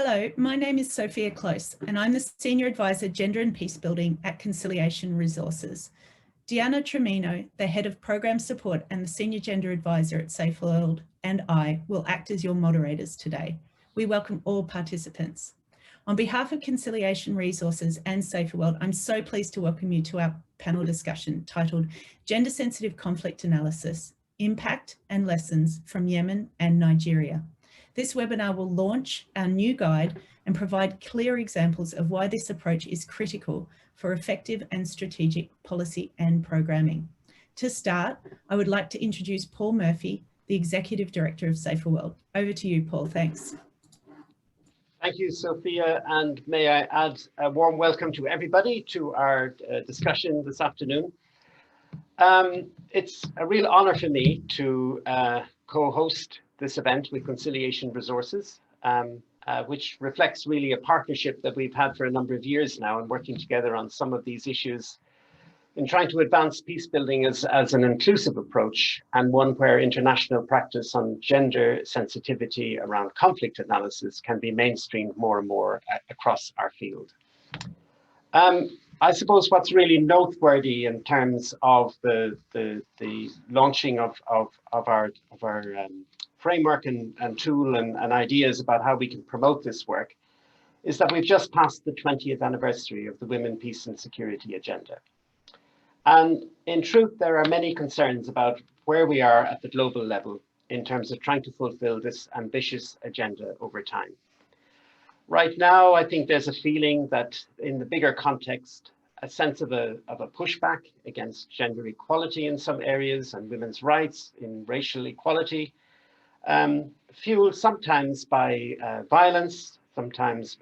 Hello, my name is Sophia Close, and I'm the Senior Advisor Gender and Peacebuilding at Conciliation Resources. Diana Tremino, the Head of Program Support and the Senior Gender Advisor at Saferworld, and I will act as your moderators today. We welcome all participants. On behalf of Conciliation Resources and Saferworld, I'm so pleased to welcome you to our panel discussion titled Gender Sensitive Conflict Analysis, Impact and Lessons from Yemen and Nigeria. This webinar will launch our new guide and provide clear examples of why this approach is critical for effective and strategic policy and programming. To start, I would like to introduce Paul Murphy, the Executive Director of Saferworld. Over to you, Paul. Thanks. Thank you, Sophia, and may I add a warm welcome to everybody to our discussion this afternoon. It's a real honor for me to co-host this event with Conciliation Resources, which reflects really a partnership that we've had for a number of years now and working together on some of these issues in trying to advance peace building as an inclusive approach, and one where international practice on gender sensitivity around conflict analysis can be mainstreamed more and more across our field. I suppose what's really noteworthy in terms of the launching of our framework and tool and ideas about how we can promote this work is that we've just passed the 20th anniversary of the Women, Peace and Security Agenda. And in truth, there are many concerns about where we are at the global level in terms of trying to fulfill this ambitious agenda over time. Right now, I think there's a feeling that in the bigger context, a sense of a pushback against gender equality in some areas and women's rights in racial equality, fueled sometimes by violence, sometimes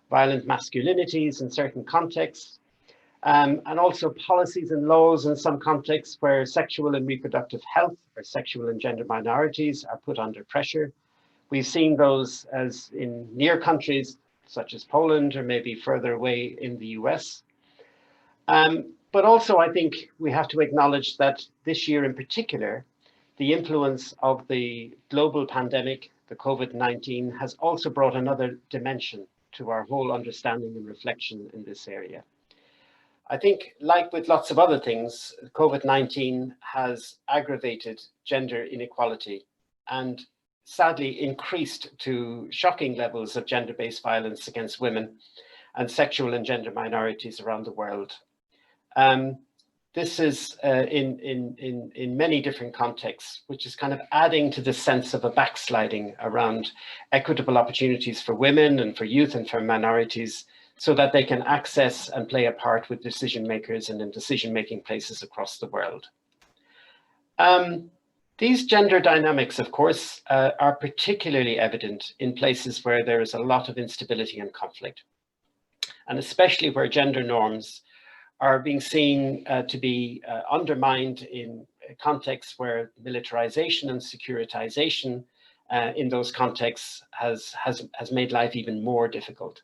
violent masculinities in certain contexts, and also policies and laws in some contexts where sexual and reproductive health or sexual and gender minorities are put under pressure. We've seen those as in near countries such as Poland or maybe further away in the US. But also I think we have to acknowledge that this year in particular, the influence of the global pandemic, the COVID-19, has also brought another dimension to our whole understanding and reflection in this area. I think, like with lots of other things, COVID-19 has aggravated gender inequality and sadly increased to shocking levels of gender-based violence against women and sexual and gender minorities around the world. This is in many different contexts, which is kind of adding to the sense of a backsliding around equitable opportunities for women and for youth and for minorities so that they can access and play a part with decision makers and in decision-making places across the world. These gender dynamics, of course, are particularly evident in places where there is a lot of instability and conflict, and especially where gender norms are being seen to be undermined in contexts where militarization and securitization in those contexts has made life even more difficult.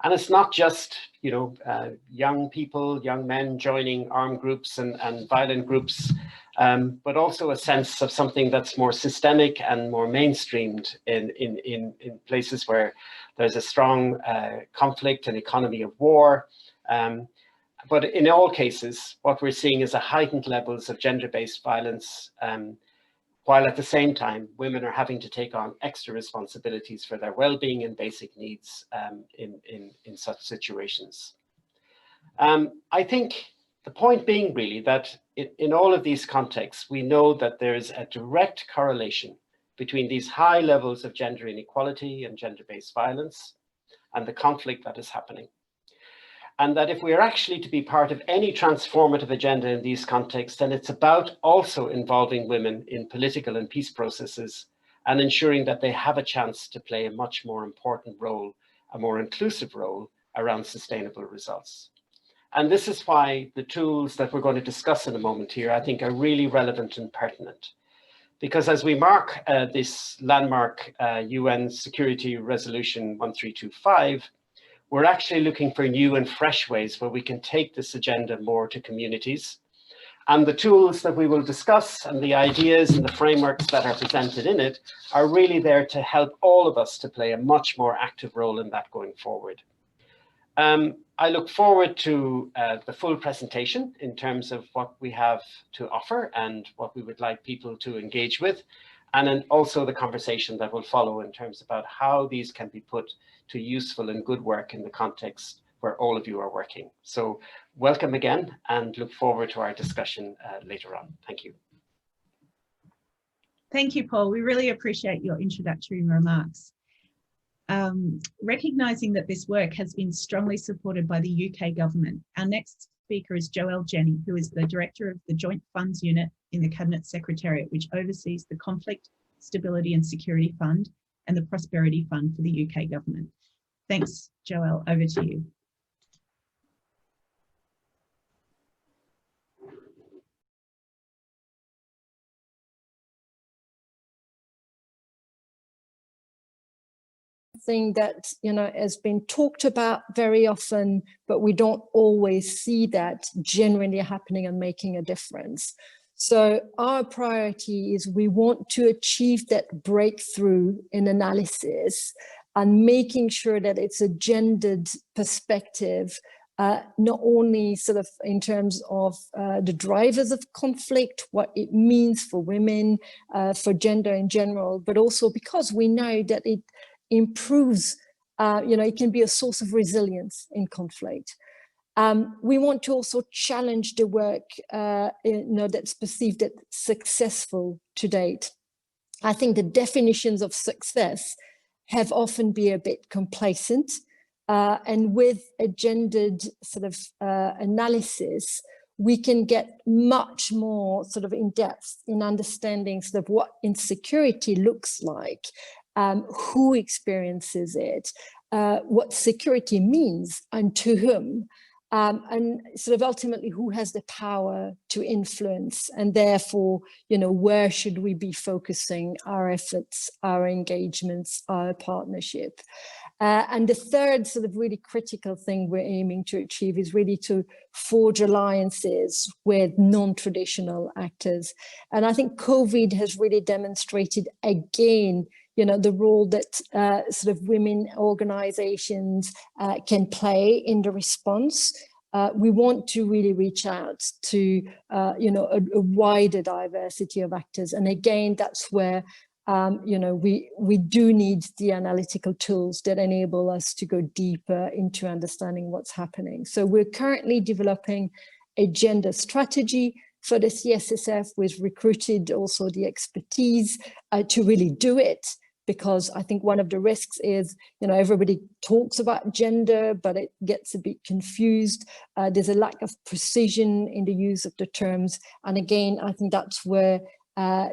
And it's not just, young people, young men joining armed groups and violent groups, but also a sense of something that's more systemic and more mainstreamed in places where there's a strong conflict and economy of war. But in all cases, what we're seeing is a heightened levels of gender-based violence, while at the same time, women are having to take on extra responsibilities for their well-being and basic needs in such situations. I think the point being really that in all of these contexts, we know that there is a direct correlation between these high levels of gender inequality and gender-based violence and the conflict that is happening. And that if we are actually to be part of any transformative agenda in these contexts, then it's about also involving women in political and peace processes and ensuring that they have a chance to play a much more important role, a more inclusive role around sustainable results. And this is why the tools that we're going to discuss in a moment here, I think, are really relevant and pertinent. Because as we mark this landmark UN Security Resolution 1325, we're actually looking for new and fresh ways where we can take this agenda more to communities And the tools that we will discuss and the ideas and the frameworks that are presented in it are really there to help all of us to play a much more active role in that going forward. I look forward to the full presentation in terms of what we have to offer and what we would like people to engage with, and then also the conversation that will follow in terms about how these can be put to useful and good work in the context where all of you are working. So welcome again, and look forward to our discussion later on. Thank you. Thank you, Paul. We really appreciate your introductory remarks. Recognising that this work has been strongly supported by the UK government, our next speaker is Joelle Jenny, who is the Director of the Joint Funds Unit in the Cabinet Secretariat, which oversees the Conflict, Stability and Security Fund and the Prosperity Fund for the UK government. Thanks, Joelle. Over to you. Thing that, you know, has been talked about very often, but we don't always see that genuinely happening and making a difference. So our priority is we want to achieve that breakthrough in analysis and making sure that it's a gendered perspective, not only sort of in terms of the drivers of conflict, what it means for women, for gender in general, but also because we know that it improves, you know, it can be a source of resilience in conflict. We want to also challenge the work, you know, that's perceived as successful to date. I think the definitions of success have often been a bit complacent, and with a gendered sort of analysis, we can get much more sort of in depth in understanding sort of what insecurity looks like, who experiences it, what security means and to whom, and sort of ultimately who has the power to influence, and therefore, you know, where should we be focusing our efforts, our engagements, our partnership. And the third sort of really critical thing we're aiming to achieve is really to forge alliances with non-traditional actors. And I think COVID has really demonstrated again, you know, the role that sort of women organizations can play in the response. We want to really reach out to, you know, a wider diversity of actors. And again, that's where, you know, we do need the analytical tools that enable us to go deeper into understanding what's happening. So we're currently developing a gender strategy for the CSSF. We've recruited also the expertise to really do it, because I think one of the risks is, you know, everybody talks about gender, but it gets a bit confused. There's a lack of precision in the use of the terms. And again, I think that's where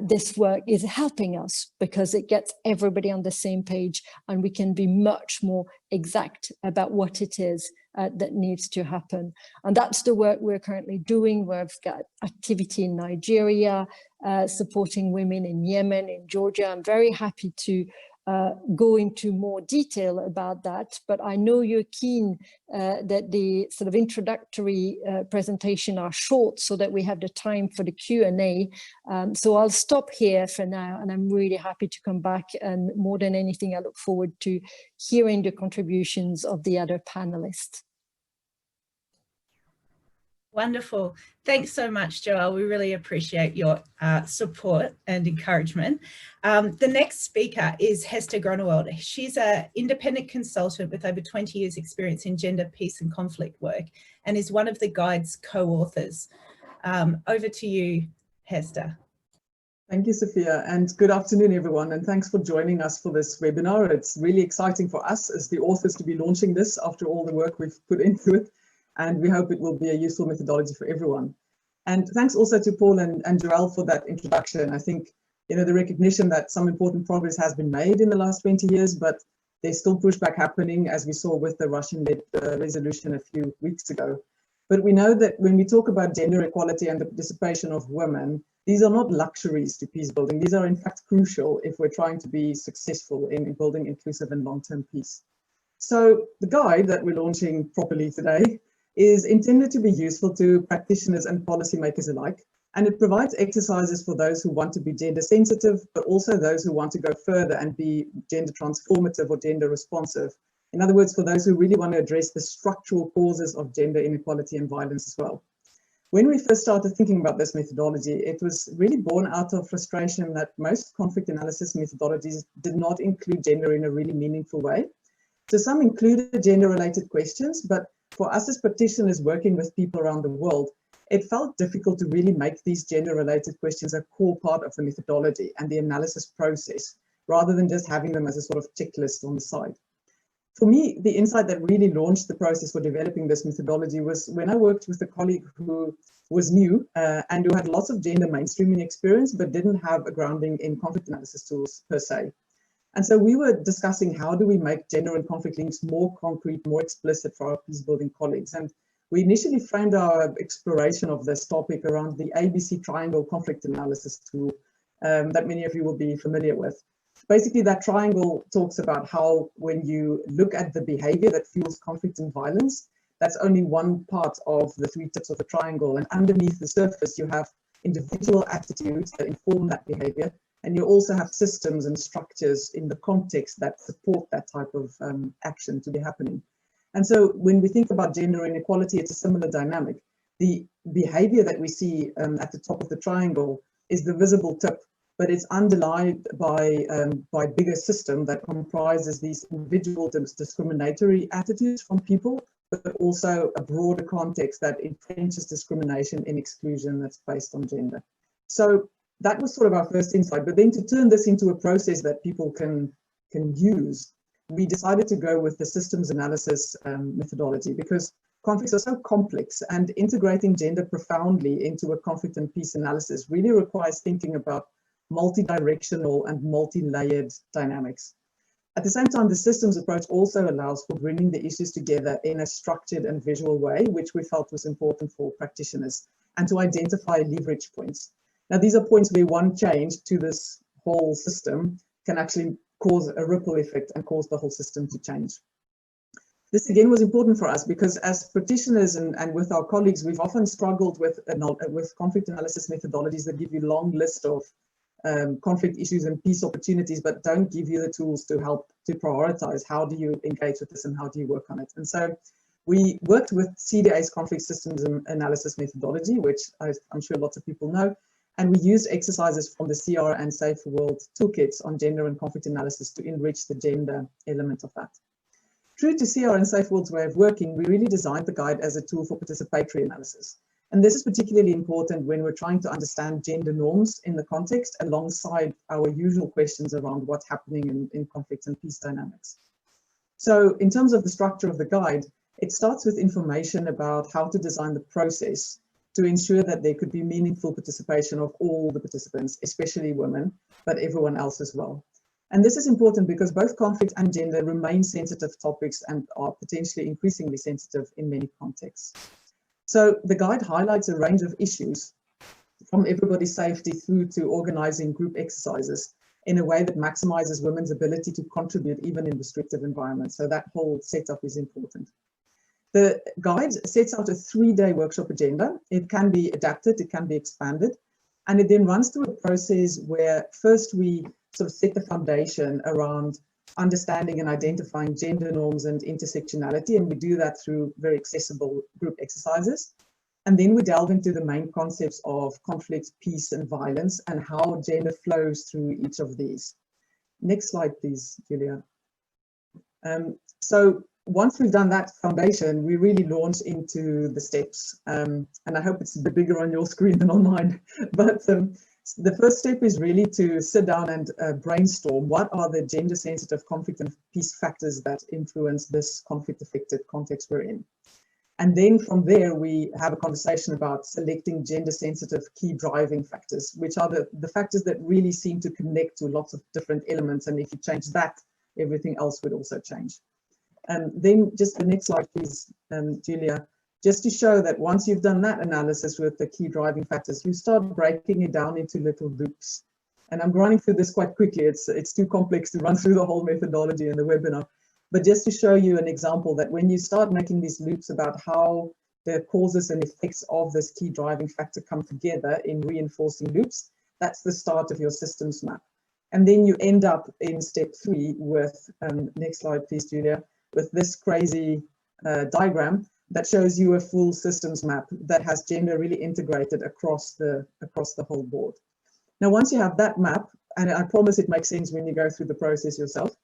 this work is helping us, because it gets everybody on the same page and we can be much more exact about what it is that needs to happen. And that's the work we're currently doing. We've got activity in Nigeria, supporting women in Yemen, in Georgia. I'm very happy to go into more detail about that, but I know you're keen that the sort of introductory presentation are short so that we have the time for the Q&A. So I'll stop here for now, and I'm really happy to come back, and more than anything, I look forward to hearing the contributions of the other panelists. Wonderful. Thanks so much, Joelle. We really appreciate your support and encouragement. The next speaker is Hester Gronewald. She's an independent consultant with over 20 years experience in gender, peace and conflict work, and is one of the guide's co-authors. Over to you, Hester. Thank you, Sophia, and good afternoon, everyone, and thanks for joining us for this webinar. It's really exciting for us as the authors to be launching this after all the work we've put into it. And we hope it will be a useful methodology for everyone. And thanks also to Paul and Joelle for that introduction. I think, you know, the recognition that some important progress has been made in the last 20 years, but there's still pushback happening, as we saw with the Russian-led resolution a few weeks ago. But we know that when we talk about gender equality and the participation of women, these are not luxuries to peace building. These are in fact crucial if we're trying to be successful in building inclusive and long-term peace. So the guide that we're launching properly today is intended to be useful to practitioners and policymakers alike, and it provides exercises for those who want to be gender sensitive, but also those who want to go further and be gender transformative or gender responsive. In other words, for those who really want to address the structural causes of gender inequality and violence as well. When we first started thinking about this methodology, it was really born out of frustration that most conflict analysis methodologies did not include gender in a really meaningful way. So some included gender-related questions, but for us as practitioners working with people around the world, it felt difficult to really make these gender-related questions a core part of the methodology and the analysis process, rather than just having them as a sort of checklist on the side. For me, the insight that really launched the process for developing this methodology was when I worked with a colleague who was new and who had lots of gender mainstreaming experience, but didn't have a grounding in conflict analysis tools per se. And so we were discussing how do we make gender and conflict links more concrete, more explicit for our peacebuilding colleagues. And we initially framed our exploration of this topic around the ABC triangle conflict analysis tool that many of you will be familiar with. Basically, that triangle talks about how when you look at the behavior that fuels conflict and violence, that's only one part of the three tips of the triangle. And underneath the surface, you have individual attitudes that inform that behavior. And you also have systems and structures in the context that support that type of action to be happening. And so when we think about gender inequality, it's a similar dynamic. The behavior that we see at the top of the triangle is the visible tip, but it's underlined by bigger system that comprises these individual discriminatory attitudes from people, but also a broader context that entrenches discrimination and exclusion that's based on gender. So that was sort of our first insight, but then to turn this into a process that people can use, we decided to go with the systems analysis methodology, because conflicts are so complex, and integrating gender profoundly into a conflict and peace analysis really requires thinking about multi-directional and multi-layered dynamics. At the same time, the systems approach also allows for bringing the issues together in a structured and visual way, which we felt was important for practitioners, and to identify leverage points. Now, these are points where one change to this whole system can actually cause a ripple effect and cause the whole system to change. This again was important for us because as practitioners and with our colleagues, we've often struggled with conflict analysis methodologies that give you long list of conflict issues and peace opportunities, but don't give you the tools to help to prioritize how do you engage with this and how do you work on it. And so we worked with CDA's conflict systems analysis methodology, which I'm sure lots of people know, and we used exercises from the CR and Saferworld toolkits on gender and conflict analysis to enrich the gender element of that. True to CR and Saferworld's way of working, we really designed the guide as a tool for participatory analysis. And this is particularly important when we're trying to understand gender norms in the context alongside our usual questions around what's happening in conflict and peace dynamics. So in terms of the structure of the guide, it starts with information about how to design the process to ensure that there could be meaningful participation of all the participants, especially women, but everyone else as well. And this is important because both conflict and gender remain sensitive topics and are potentially increasingly sensitive in many contexts. So the guide highlights a range of issues from everybody's safety through to organizing group exercises in a way that maximizes women's ability to contribute even in restrictive environments. So that whole setup is important. The guide sets out a 3-day workshop agenda. It can be adapted, it can be expanded, and it then runs through a process where first we sort of set the foundation around understanding and identifying gender norms and intersectionality, and we do that through very accessible group exercises. And then we delve into the main concepts of conflict, peace, and violence, and how gender flows through each of these. Next slide, please, Julia. So once we've done that foundation, we really launch into the steps. And I hope it's a bit bigger on your screen than on mine. But the first step is really to sit down and brainstorm what are the gender sensitive conflict and peace factors that influence this conflict affected context we're in. And then from there, we have a conversation about selecting gender sensitive key driving factors, which are the factors that really seem to connect to lots of different elements. And if you change that, everything else would also change. And then just the next slide, please, Julia. Just to show that once you've done that analysis with the key driving factors, you start breaking it down into little loops. And I'm running through this quite quickly. It's too complex to run through the whole methodology in the webinar. But just to show you an example that when you start making these loops about how the causes and effects of this key driving factor come together in reinforcing loops, that's the start of your systems map. And then you end up in step 3 with, next slide please, Julia, with this crazy diagram that shows you a full systems map that has gender really integrated across the whole board. Now, once you have that map, and I promise it makes sense when you go through the process yourself,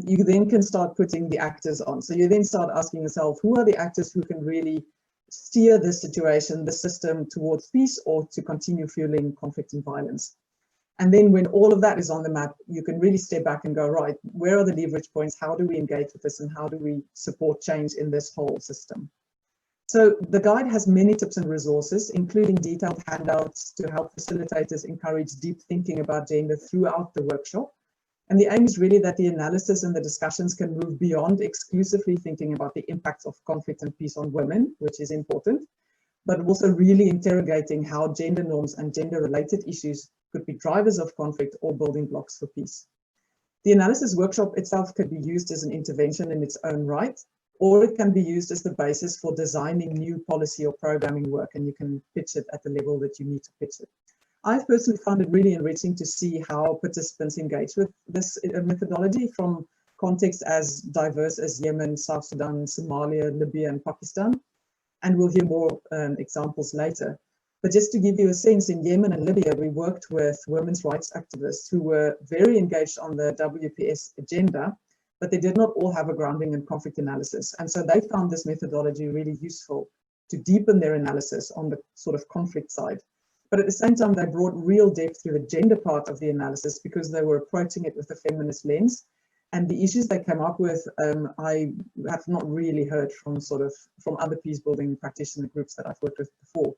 you then can start putting the actors on. So you then start asking yourself, who are the actors who can really steer this situation, the system towards peace or to continue fueling conflict and violence? And then when all of that is on the map, you can really step back and go, right, where are the leverage points? How do we engage with this? And how do we support change in this whole system? So the guide has many tips and resources, including detailed handouts to help facilitators encourage deep thinking about gender throughout the workshop. And the aim is really that the analysis and the discussions can move beyond exclusively thinking about the impacts of conflict and peace on women, which is important, but also really interrogating how gender norms and gender-related issues could be drivers of conflict or building blocks for peace. The analysis workshop itself could be used as an intervention in its own right, or it can be used as the basis for designing new policy or programming work, and you can pitch it at the level that you need to pitch it. I've personally found it really enriching to see how participants engage with this methodology from contexts as diverse as Yemen, South Sudan, Somalia, Libya, and Pakistan. And we'll hear more examples later. But just to give you a sense, in Yemen and Libya, we worked with women's rights activists who were very engaged on the WPS agenda, but they did not all have a grounding in conflict analysis. And so they found this methodology really useful to deepen their analysis on the sort of conflict side. But at the same time, they brought real depth to the gender part of the analysis because they were approaching it with a feminist lens. And the issues they came up with, I have not really heard from other peace building practitioner groups that I've worked with before.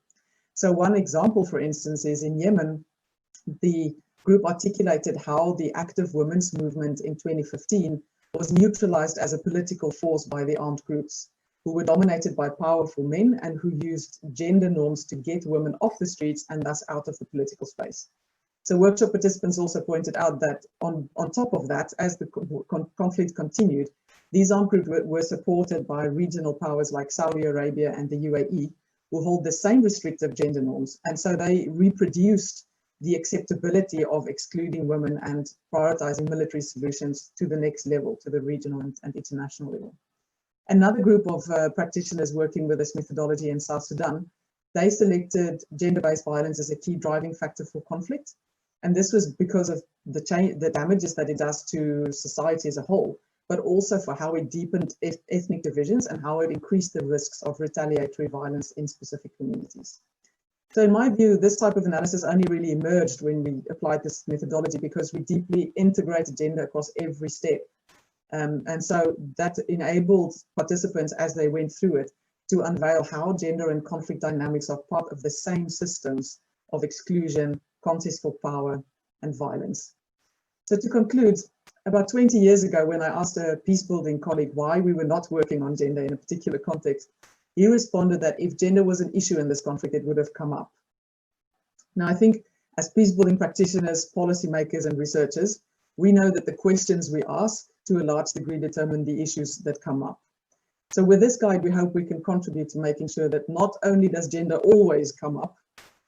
So one example, for instance, is in Yemen, the group articulated how the active women's movement in 2015 was neutralized as a political force by the armed groups, who were dominated by powerful men and who used gender norms to get women off the streets and thus out of the political space. So workshop participants also pointed out that on top of that, as the conflict continued, these armed groups were supported by regional powers like Saudi Arabia and the UAE, who hold the same restrictive gender norms. And so they reproduced the acceptability of excluding women and prioritizing military solutions to the next level, to the regional and international level. Another group of practitioners working with this methodology in South Sudan, they selected gender-based violence as a key driving factor for conflict. And this was because of the damages that it does to society as a whole, but also for how it deepened ethnic divisions and how it increased the risks of retaliatory violence in specific communities. So in my view, this type of analysis only really emerged when we applied this methodology because we deeply integrated gender across every step. And so that enabled participants as they went through it to unveil how gender and conflict dynamics are part of the same systems of exclusion, contest for power, and violence. So to conclude, about 20 years ago, when I asked a peacebuilding colleague why we were not working on gender in a particular context, he responded that if gender was an issue in this conflict, it would have come up. Now, I think as peacebuilding practitioners, policymakers, and researchers, we know that the questions we ask to a large degree determine the issues that come up. So with this guide, we hope we can contribute to making sure that not only does gender always come up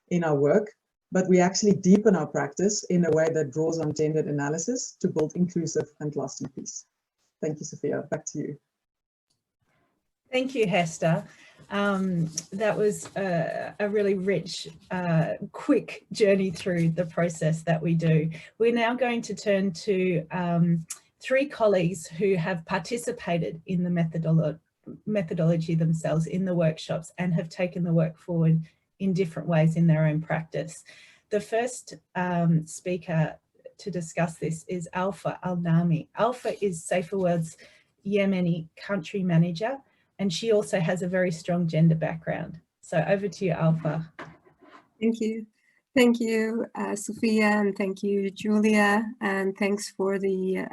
in our work, but we actually deepen our practice in a way that draws on gendered analysis to build inclusive and lasting peace. Thank you, Sophia. Back to you. Thank you, Hester. That was a really rich, quick journey through the process that we do. We're now going to turn to 3 colleagues who have participated in the methodology themselves in the workshops and have taken the work forward in different ways in their own practice. The first speaker to discuss this is Alfa Al-Nami. Alfa is Saferworld's Yemeni country manager, and she also has a very strong gender background. So over to you, Alfa. Thank you. Thank you, Sophia, and thank you, Julia, and thanks for the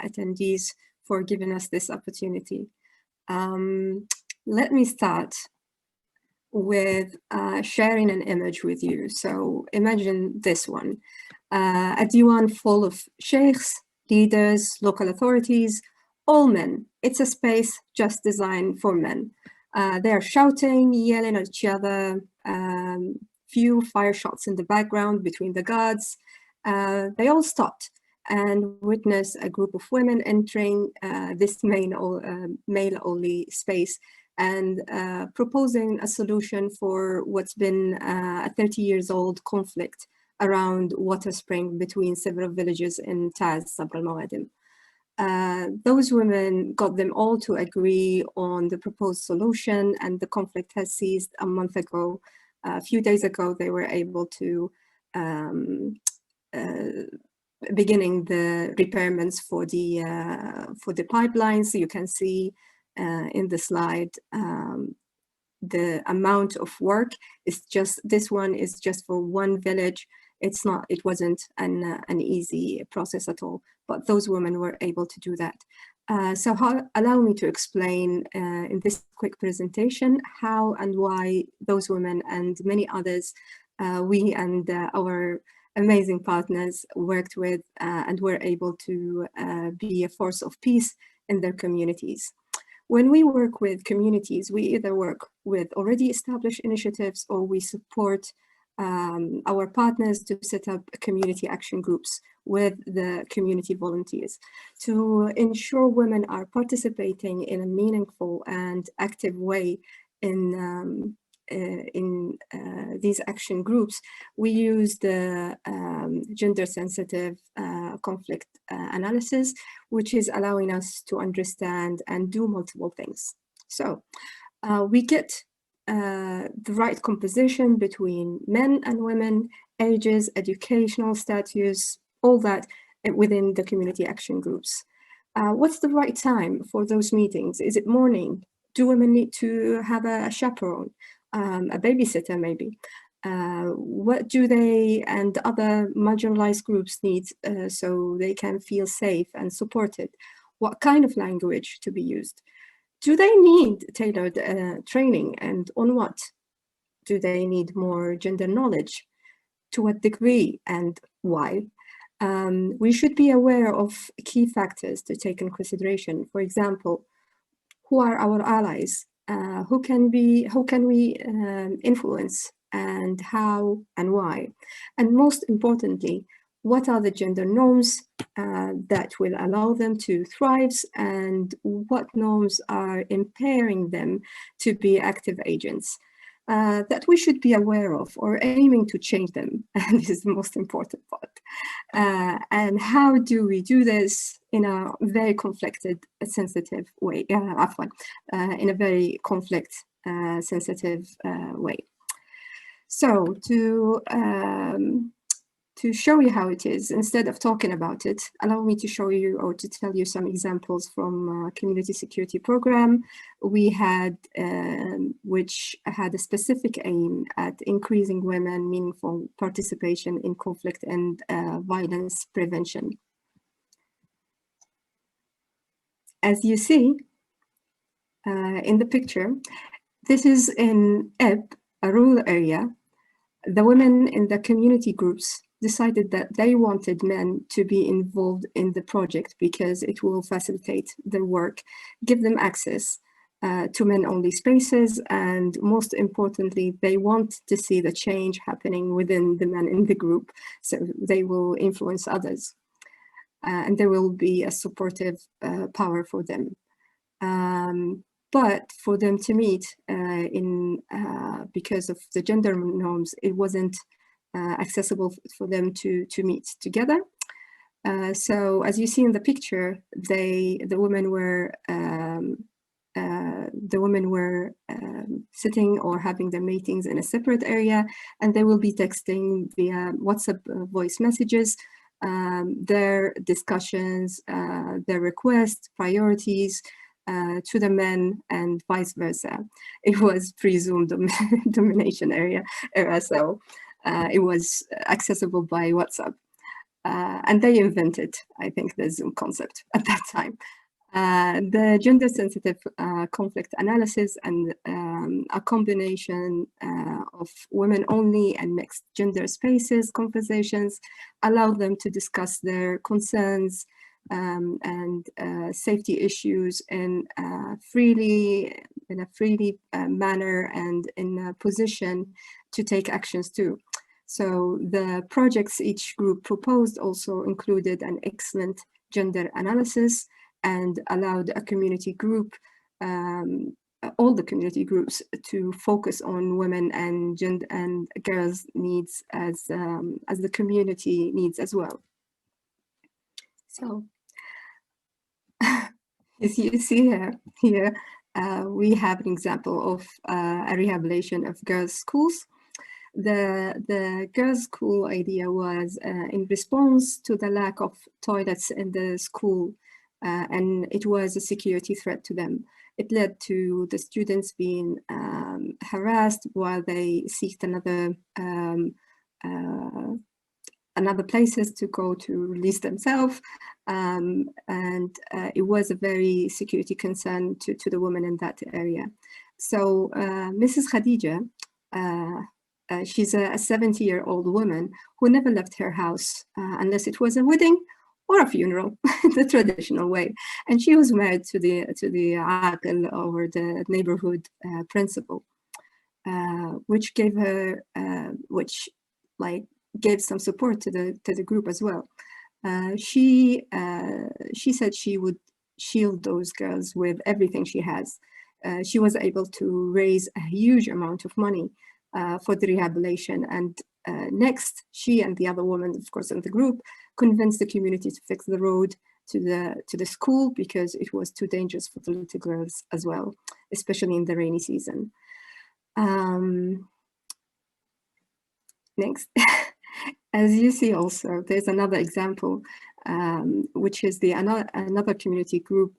attendees for giving us this opportunity. Let me start with sharing an image with you. So imagine this one, a diwan full of sheikhs, leaders, local authorities, all men. It's a space just designed for men. They are shouting, yelling at each other, few fire shots in the background between the guards. They all stopped and witnessed a group of women entering this male-only space and proposing a solution for what's been a 30 years old conflict around water spring between several villages in Taz, Sabr al-Mawadim. Those women got them all to agree on the proposed solution, and the conflict has ceased a month ago. A few days ago, they were able to beginning the repairments for the pipelines. So you can see in the slide the amount of work is just, this one is just for one village. It wasn't an easy process at all, but those women were able to do that. So allow me to explain in this quick presentation how and why those women and many others, we and our amazing partners worked with and were able to be a force of peace in their communities. When we work with communities, we either work with already established initiatives or we support our partners to set up community action groups with the community volunteers to ensure women are participating in a meaningful and active way in these action groups. We use the gender-sensitive conflict analysis, which is allowing us to understand and do multiple things. So we get the right composition between men and women, ages, educational status, all that within the community action groups. What's the right time for those meetings? Is it morning? Do women need to have a chaperone, a babysitter maybe? What do they and other marginalized groups need so they can feel safe and supported? What kind of language to be used? Do they need tailored training, and on what? Do they need more gender knowledge? To what degree and why? We should be aware of key factors to take in consideration. For example, who are our allies? Who can we influence, and how and why? And most importantly, what are the gender norms that will allow them to thrive, and what norms are impairing them to be active agents that we should be aware of or aiming to change them? And this is the most important part. And how do we do this in a very conflicted, sensitive way, in a very conflict sensitive way? So to show you how it is, instead of talking about it, allow me to show you or to tell you some examples from community security program we had, which had a specific aim at increasing women meaningful participation in conflict and violence prevention. As you see in the picture, this is in Eb, a rural area. The women in the community groups decided that they wanted men to be involved in the project because it will facilitate their work, give them access to men-only spaces, and most importantly, they want to see the change happening within the men in the group, so they will influence others. And there will be a supportive power for them. But for them to meet because of the gender norms, it wasn't accessible for them to meet together. So as you see in the picture, the women were sitting or having their meetings in a separate area, and they will be texting via WhatsApp voice messages their discussions, their requests, priorities to the men, and vice versa. It was pre-Zoom domination era, so it was accessible by WhatsApp. And they invented, I think, the Zoom concept at that time. The gender-sensitive conflict analysis and a combination of women-only and mixed gender spaces conversations allowed them to discuss their concerns, and safety issues in a freely manner and in a position to take actions too. So the projects each group proposed also included an excellent gender analysis and allowed a community group, all the community groups, to focus on women and gender and girls' needs as the community needs as well. So, as you see here, we have an example of a rehabilitation of girls' schools. The girls' school idea was in response to the lack of toilets in the school, and it was a security threat to them. It led to the students being harassed while they sought another places to go to release themselves, and it was a very security concern to the women in that area. So Mrs. Khadija, she's a 70-year-old woman who never left her house unless it was a wedding or a funeral, the traditional way. And she was married to the aqil, or the neighborhood principal, which gave her, gave some support to the group as well. She said she would shield those girls with everything she has. She was able to raise a huge amount of money for the rehabilitation, and next, she and the other women, of course, in the group, convinced the community to fix the road to the school because it was too dangerous for the little girls as well, especially in the rainy season. Next, as you see also, there's another example, which is another community group,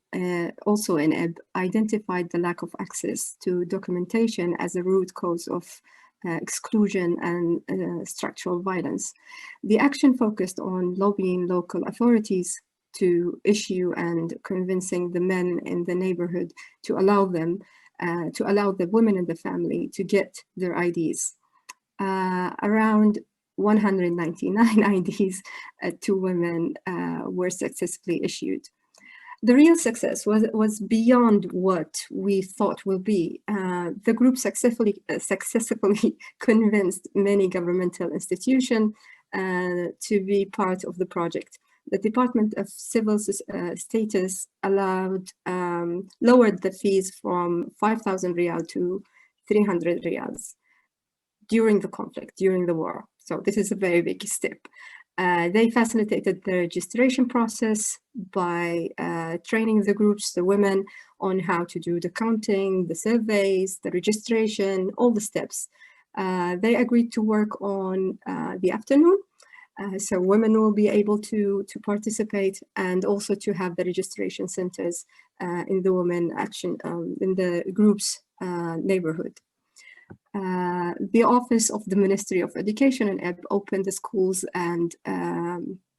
also in Eb, identified the lack of access to documentation as a root cause of exclusion and structural violence. The action focused on lobbying local authorities to issue and convincing the men in the neighborhood to allow the women in the family to get their IDs. Around 199 IDs to women were successfully issued. The real success was beyond what we thought will be. The group successfully convinced many governmental institutions to be part of the project. The Department of Civil Status lowered the fees from 5,000 riyal to 300 riyals during the conflict, during the war. So this is a very big step. They facilitated the registration process by training the groups, the women, on how to do the counting, the surveys, the registration, all the steps. They agreed to work on the afternoon, so women will be able to participate, and also to have the registration centers in the women action, in the group's neighborhood. The Office of the Ministry of Education in Eb opened the schools and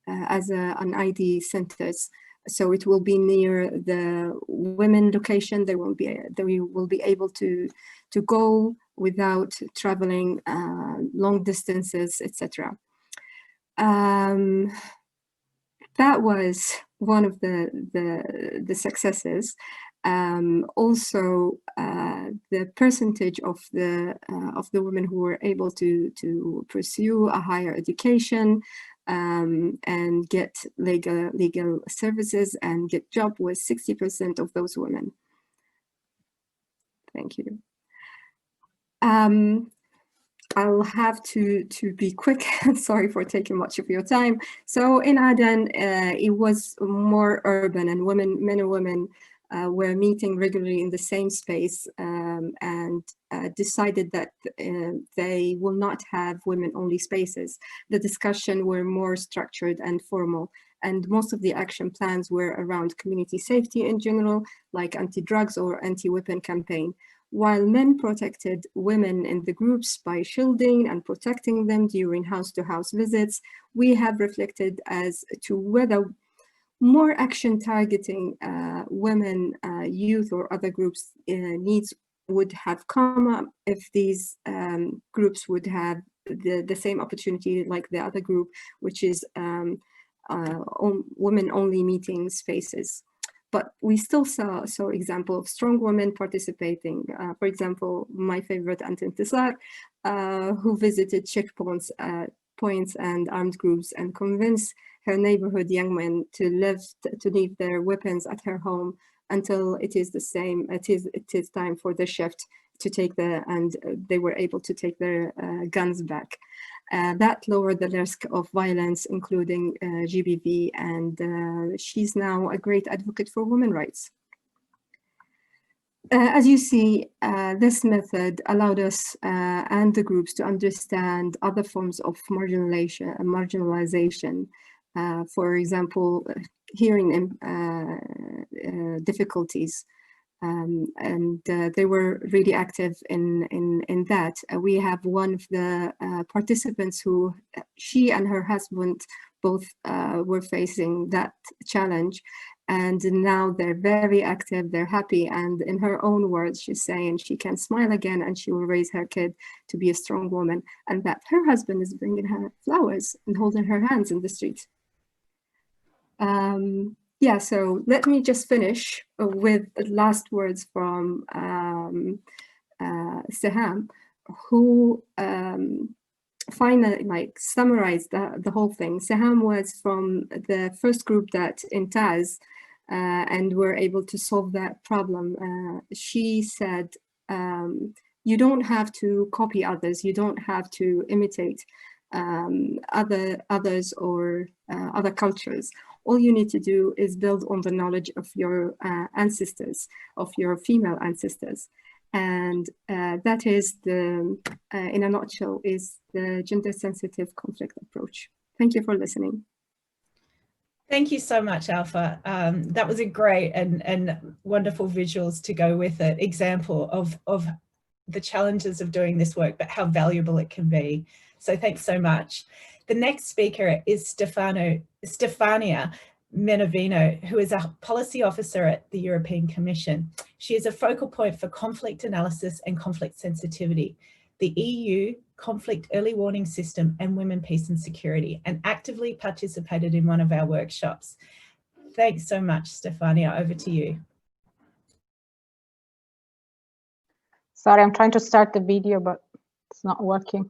as an ID centers, so it will be near the women location. They will be able to go without traveling long distances, etc. That was one of the successes. Also, the percentage of the women who were able to pursue a higher education and get legal services and get job was 60% of those women. Thank you. I'll have to be quick. Sorry for taking much of your time. So in Aden, it was more urban, and men and women were meeting regularly in the same space, and decided that they will not have women-only spaces. The discussion were more structured and formal, and most of the action plans were around community safety in general, like anti-drugs or anti-weapon campaign. While men protected women in the groups by shielding and protecting them during house-to-house visits, we have reflected as to whether more action targeting women, youth, or other groups' needs would have come up if these groups would have the same opportunity like the other group, which is women-only meeting spaces. But we still saw example of strong women participating. For example, my favorite, Ant Intisar, who visited checkpoints and armed groups and convinced her neighborhood young men to leave their weapons at her home until it is time for the shift to take they were able to take their guns back. That lowered the risk of violence, including GBV, and she's now a great advocate for women's rights. As you see, this method allowed us and the groups to understand other forms of marginalization. For example, hearing difficulties. And they were really active in that. We have one of the participants who, she and her husband both were facing that challenge, and now they're very active, they're happy, and in her own words, she's saying she can smile again and she will raise her kid to be a strong woman, and that her husband is bringing her flowers and holding her hands in the street. Yeah, so let me just finish with the last words from Seham, who finally summarized the whole thing. Seham was from the first group that in Taz and were able to solve that problem. She said, you don't have to copy others, you don't have to imitate others or other cultures. All you need to do is build on the knowledge of your ancestors, of your female ancestors. And that is in a nutshell, is the gender-sensitive conflict approach. Thank you for listening. Thank you so much, Alpha. That was a great and wonderful visuals to go with it, example of the challenges of doing this work, but how valuable it can be. So thanks so much. The next speaker is Stefania Menovino, who is a policy officer at the European Commission. She is a focal point for conflict analysis and conflict sensitivity, the EU conflict early warning system, and women, peace and security, and actively participated in one of our workshops. Thanks so much, Stefania. Over to you. Sorry, I'm trying to start the video, but it's not working.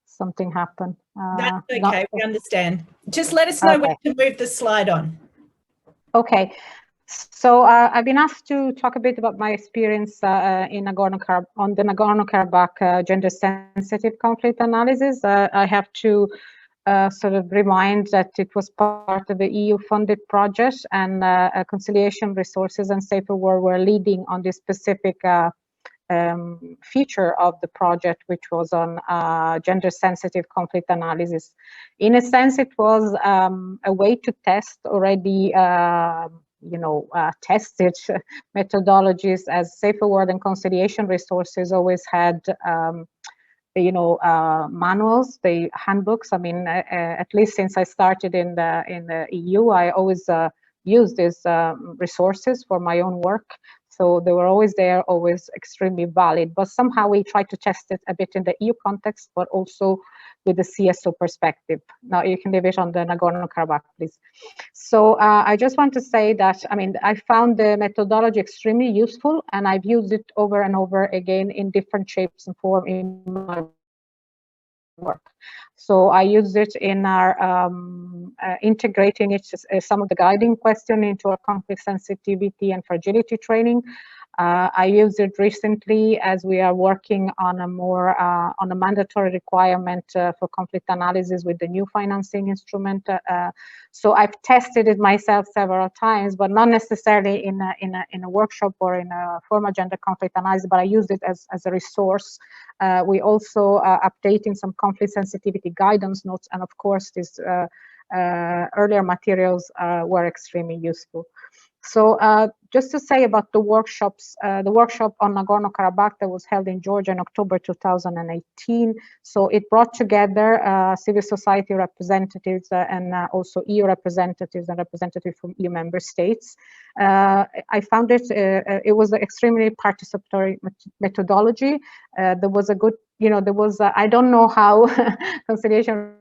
Something happened. That's okay, we understand. Just let us know when to move the slide on. Okay, so I've been asked to talk a bit about my experience in Nagorno-Karabakh, on the Nagorno-Karabakh gender-sensitive conflict analysis. I have to sort of remind that it was part of the EU-funded project, and Conciliation Resources and Saferworld were leading on this specific feature of the project, which was on gender-sensitive conflict analysis. In a sense, it was a way to test already, tested methodologies, as Saferworld and Conciliation Resources always had, manuals, the handbooks. I mean, at least since I started in the EU, I always used these resources for my own work. So they were always there, always extremely valid. But somehow we tried to test it a bit in the EU context, but also with the CSO perspective. Now you can leave it on the Nagorno-Karabakh, please. So I just want to say that, I mean, I found the methodology extremely useful, and I've used it over and over again in different shapes and form in my work. So I use it in our integrating it, some of the guiding question into our conflict sensitivity and fragility training. I used it recently as we are working on a more on a mandatory requirement for conflict analysis with the new financing instrument. So I've tested it myself several times, but not necessarily in a workshop or in a formal gender conflict analysis, but I used it as a resource. We also updating some conflict sensitivity guidance notes, and of course these earlier materials were extremely useful. So just to say about the workshops, the workshop on Nagorno-Karabakh that was held in Georgia in October 2018. So it brought together civil society representatives and also EU representatives and representatives from EU member states. I found it was an extremely participatory methodology. There was a good, there was, I don't know how Conciliation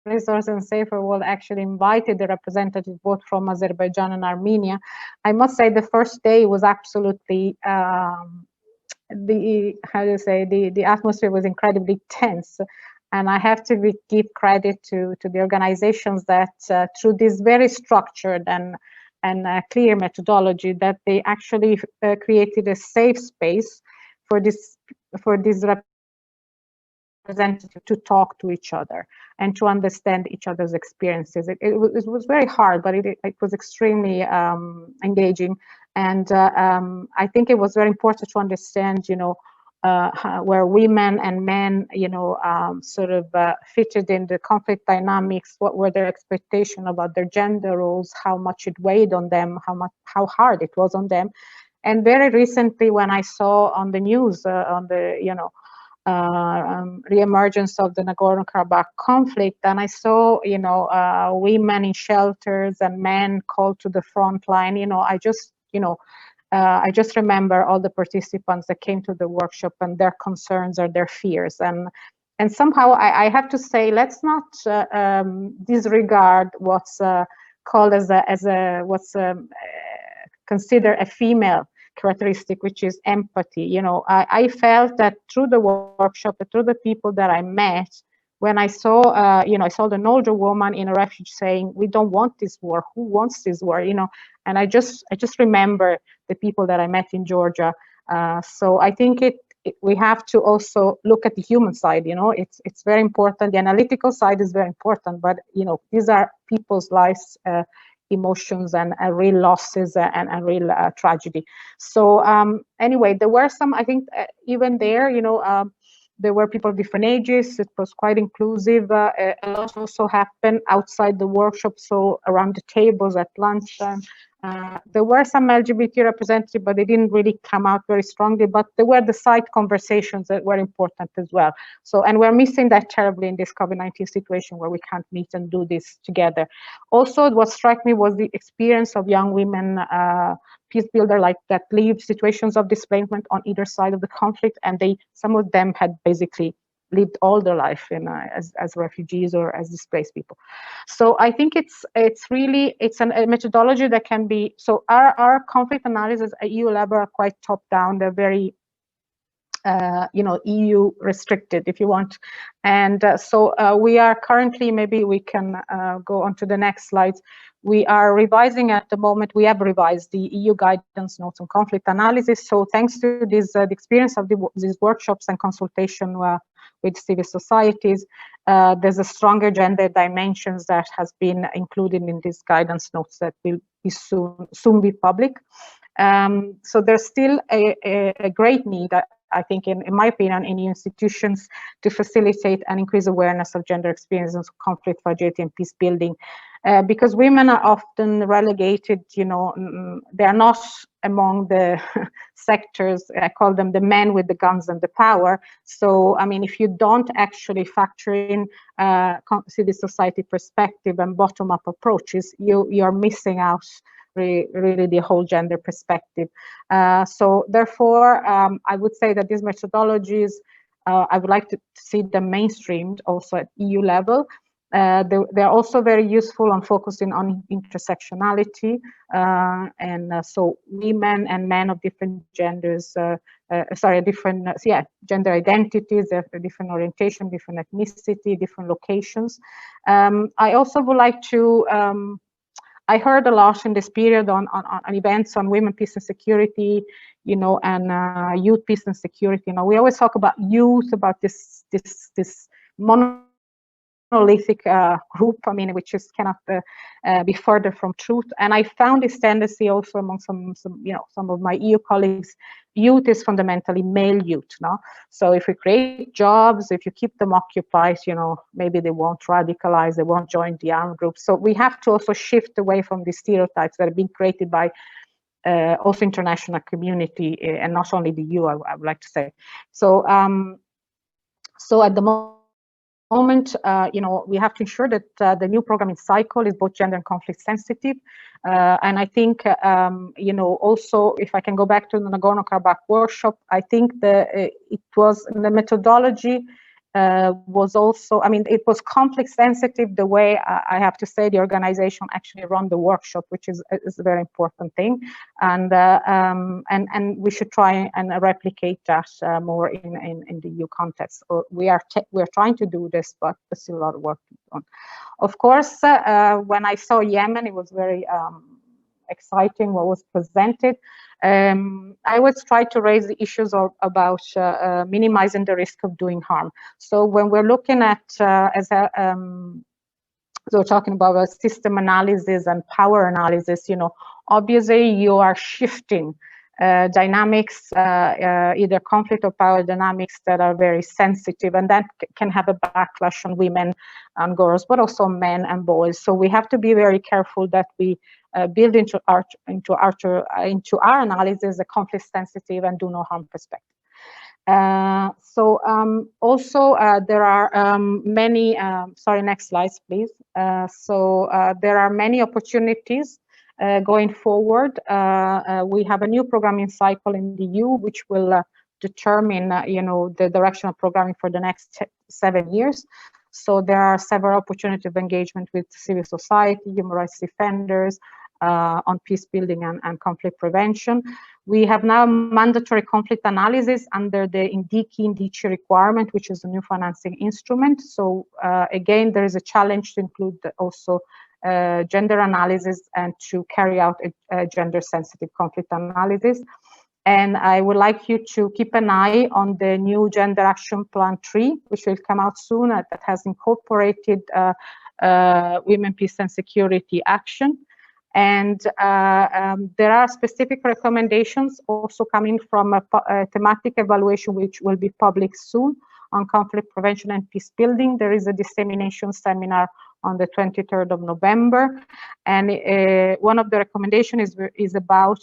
Resources and Saferworld actually invited the representatives both from Azerbaijan and Armenia. I must say the first day was absolutely the atmosphere was incredibly tense, and I have to give credit to the organizations that through this very structured and clear methodology that they actually created a safe space for these representatives to talk to each other and to understand each other's experiences. It was very hard, but it was extremely engaging. And I think it was very important to understand, where women and men, sort of fitted in the conflict dynamics, what were their expectations about their gender roles, how much it weighed on them, how hard it was on them. And very recently, when I saw on the news, on the, re-emergence of the Nagorno-Karabakh conflict, and I saw, women in shelters and men called to the front line, I just remember all the participants that came to the workshop and their concerns or their fears. And somehow I have to say, let's not disregard what's called considered a female characteristic, which is empathy. I felt that through the workshop, through the people that I met, when I saw, I saw an older woman in a refuge saying, "We don't want this war. Who wants this war?" And I just remember the people that I met in Georgia. So I think we have to also look at the human side. It's very important. The analytical side is very important, but these are people's lives, emotions, and real losses and real tragedy. So anyway, there were some, I think, even there, there were people of different ages. It was quite inclusive. A lot also happened outside the workshop, so around the tables at lunchtime. There were some LGBT representatives, but they didn't really come out very strongly. But there were the side conversations that were important as well. So, and we're missing that terribly in this COVID-19 situation where we can't meet and do this together. Also, what struck me was the experience of young women peace builder like that live situations of displacement on either side of the conflict, and some of them had basically lived all their life as refugees or as displaced people. So I think it's a methodology that can be, so our conflict analysis at EU level are quite top down. They're very EU restricted, if you want. And so we are currently, maybe we can go on to the next slides. We are revising at the moment, we have revised the EU guidance notes on conflict analysis. So thanks to this, the experience of these workshops and consultation with civil societies, there's a stronger gender dimensions that has been included in these guidance notes that will be soon be public. So there's still a great need, I think, in my opinion, in institutions to facilitate and increase awareness of gender experiences, conflict, fragility, and peace building, because women are often relegated. They are not among the sectors. I call them the men with the guns and the power. So, I mean, if you don't actually factor in civil society perspective and bottom-up approaches, you're missing out really the whole gender perspective. So therefore, I would say that these methodologies, I would like to see them mainstreamed also at EU level. They're also very useful on focusing on intersectionality, and so women and men of different genders, gender identities, different orientation, different ethnicity, different locations. I also would like to, I heard a lot in this period on events on women, peace and security, and youth, peace and security. We always talk about youth, about this monolithic group, I mean, which is cannot be further from truth. And I found this tendency also among some of my EU colleagues. Youth is fundamentally male youth, no? So if we create jobs, if you keep them occupied, maybe they won't radicalize, they won't join the armed groups. So we have to also shift away from the stereotypes that are being created by also international community, and not only the EU, I would like to say. So, so at the moment, we have to ensure that the new programming cycle is both gender and conflict sensitive. And I think, also, if I can go back to the Nagorno-Karabakh workshop, I think it was the methodology was also, I mean, it was conflict sensitive the way I have to say the organization actually run the workshop, which is a very important thing, and we should try and replicate that more in the EU context. We're trying to do this, but there's still a lot of work to be done. Of course, when I saw Yemen, it was very exciting what was presented. I always try to raise the issues about minimizing the risk of doing harm. So when we're looking at, so we're talking about a system analysis and power analysis, you know, obviously you are shifting dynamics, either conflict or power dynamics that are very sensitive, and that can have a backlash on women and girls, but also men and boys. So we have to be very careful that we build into our analysis a conflict sensitive and do no harm perspective. Also there are many, sorry, next slides, please. There are many opportunities going forward. We have a new programming cycle in the EU, which will determine, you know, the direction of programming for the next 7 years. So there are several opportunities of engagement with civil society, human rights defenders, on peace building and conflict prevention. We have now mandatory conflict analysis under the INDICI requirement, which is a new financing instrument. So again, there is a challenge to include also gender analysis and to carry out a gender-sensitive conflict analysis. And I would like you to keep an eye on the new Gender Action Plan 3, which will come out soon, that has incorporated women, peace and security action. And there are specific recommendations also coming from a thematic evaluation, which will be public soon, on conflict prevention and peace building. There is a dissemination seminar on the 23rd of November. And one of the recommendations is about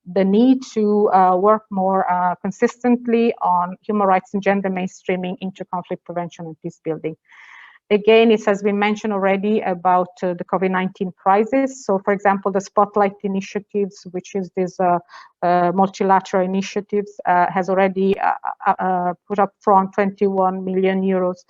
the need to work more consistently on human rights and gender mainstreaming into conflict prevention and peace building. Again, it has been mentioned already about the COVID-19 crisis. So, for example, the Spotlight initiatives, which is this multilateral initiatives, has already put up front 21 million euros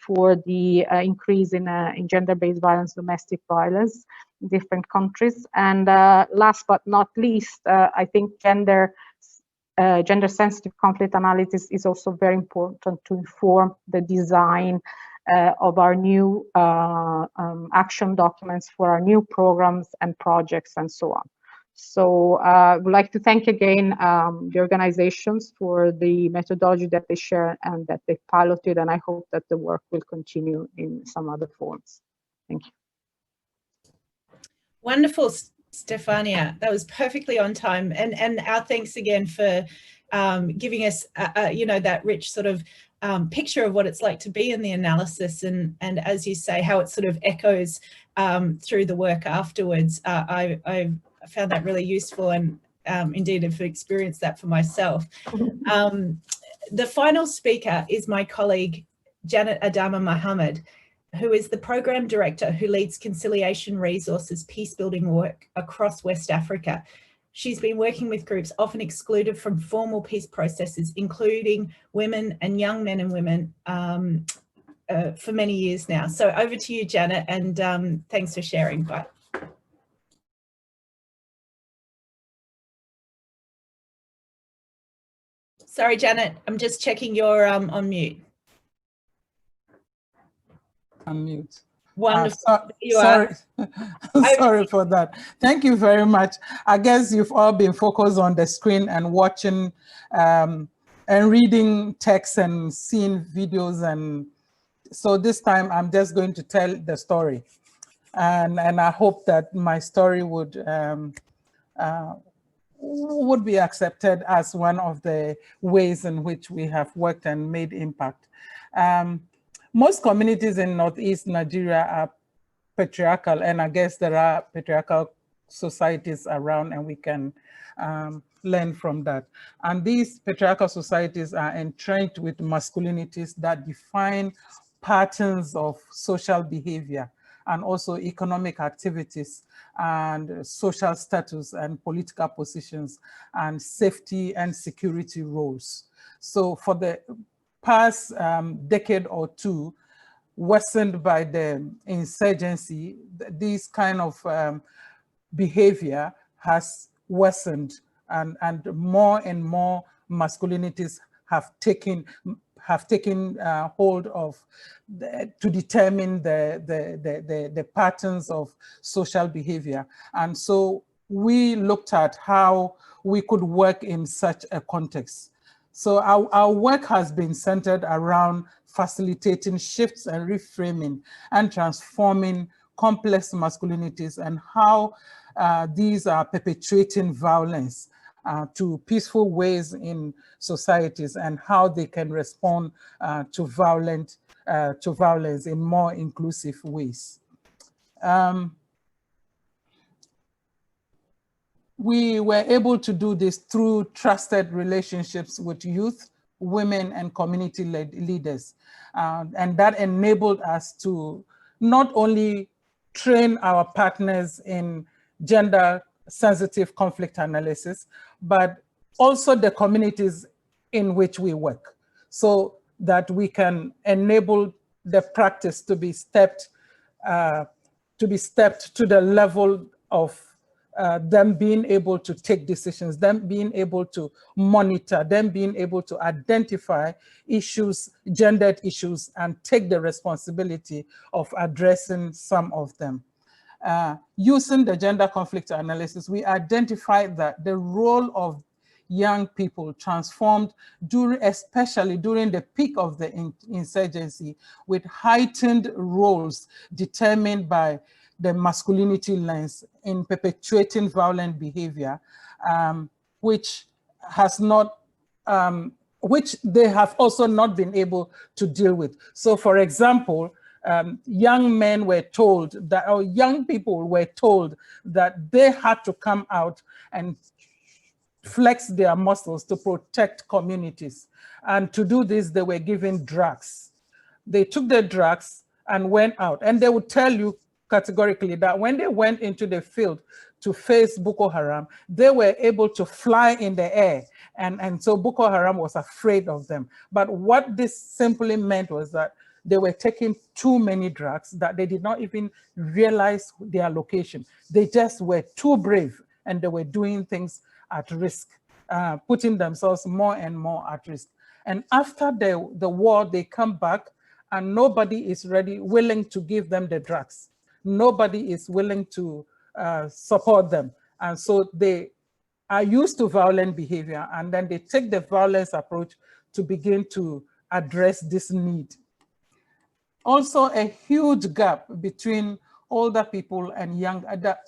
for the increase in gender-based violence, domestic violence in different countries. And last but not least, I think gender-sensitive conflict analysis is also very important to inform the design of our new action documents for our new programs and projects and so on. So I would like to thank again the organizations for the methodology that they share and that they piloted, and I hope that the work will continue in some other forms. Thank you. Wonderful, Stefania. That was perfectly on time. And our thanks again for giving us, you know, that rich sort of picture of what it's like to be in the analysis, and as you say, how it sort of echoes through the work afterwards. I found that really useful, and indeed have experienced that for myself. The final speaker is my colleague, Janet Adama Mohammed, who is the Program Director who leads Conciliation Resources peacebuilding work across West Africa. She's been working with groups often excluded from formal peace processes, including women and young men and women for many years now. So over to you, Janet, and thanks for sharing. Bye. Sorry, Janet, I'm just checking you're on mute. Unmute. Wonderful. Sorry, sorry for that. Thank you very much. I guess you've all been focused on the screen and watching and reading text and seeing videos, and so this time I'm just going to tell the story, and I hope that my story would be accepted as one of the ways in which we have worked and made impact. Most communities in Northeast Nigeria are patriarchal, and I guess there are patriarchal societies around, and we can learn from that. And these patriarchal societies are entrenched with masculinities that define patterns of social behavior and also economic activities and social status and political positions and safety and security roles. So for the past decade or two, worsened by the insurgency, this kind of behavior has worsened, and more masculinities have taken hold of to determine the patterns of social behavior. And so we looked at how we could work in such a context. So our work has been centered around facilitating shifts and reframing and transforming complex masculinities, and how these are perpetuating violence to peaceful ways in societies, and how they can respond to violence in more inclusive ways. We were able to do this through trusted relationships with youth, women, and community leaders. And that enabled us to not only train our partners in gender-sensitive conflict analysis, but also the communities in which we work, so that we can enable the practice to be stepped to the level of them being able to take decisions, them being able to monitor, them being able to identify issues, gendered issues, and take the responsibility of addressing some of them. Using the gender conflict analysis, we identified that the role of young people transformed, especially during the peak of the insurgency, with heightened roles determined by the masculinity lens in perpetuating violent behavior, which they have also not been able to deal with. So, for example, young men were told that, or young people were told that they had to come out and flex their muscles to protect communities. And to do this, they were given drugs. They took the drugs and went out, and they would tell you categorically that when they went into the field to face Boko Haram, they were able to fly in the air. And so Boko Haram was afraid of them. But what this simply meant was that they were taking too many drugs, that they did not even realize their location. They just were too brave, and they were doing things at risk, putting themselves more and more at risk. And after the war, they come back, and nobody is willing to give them the drugs. Nobody is willing to support them. And so they are used to violent behavior, and then they take the violence approach to begin to address this need. Also, a huge gap between older people and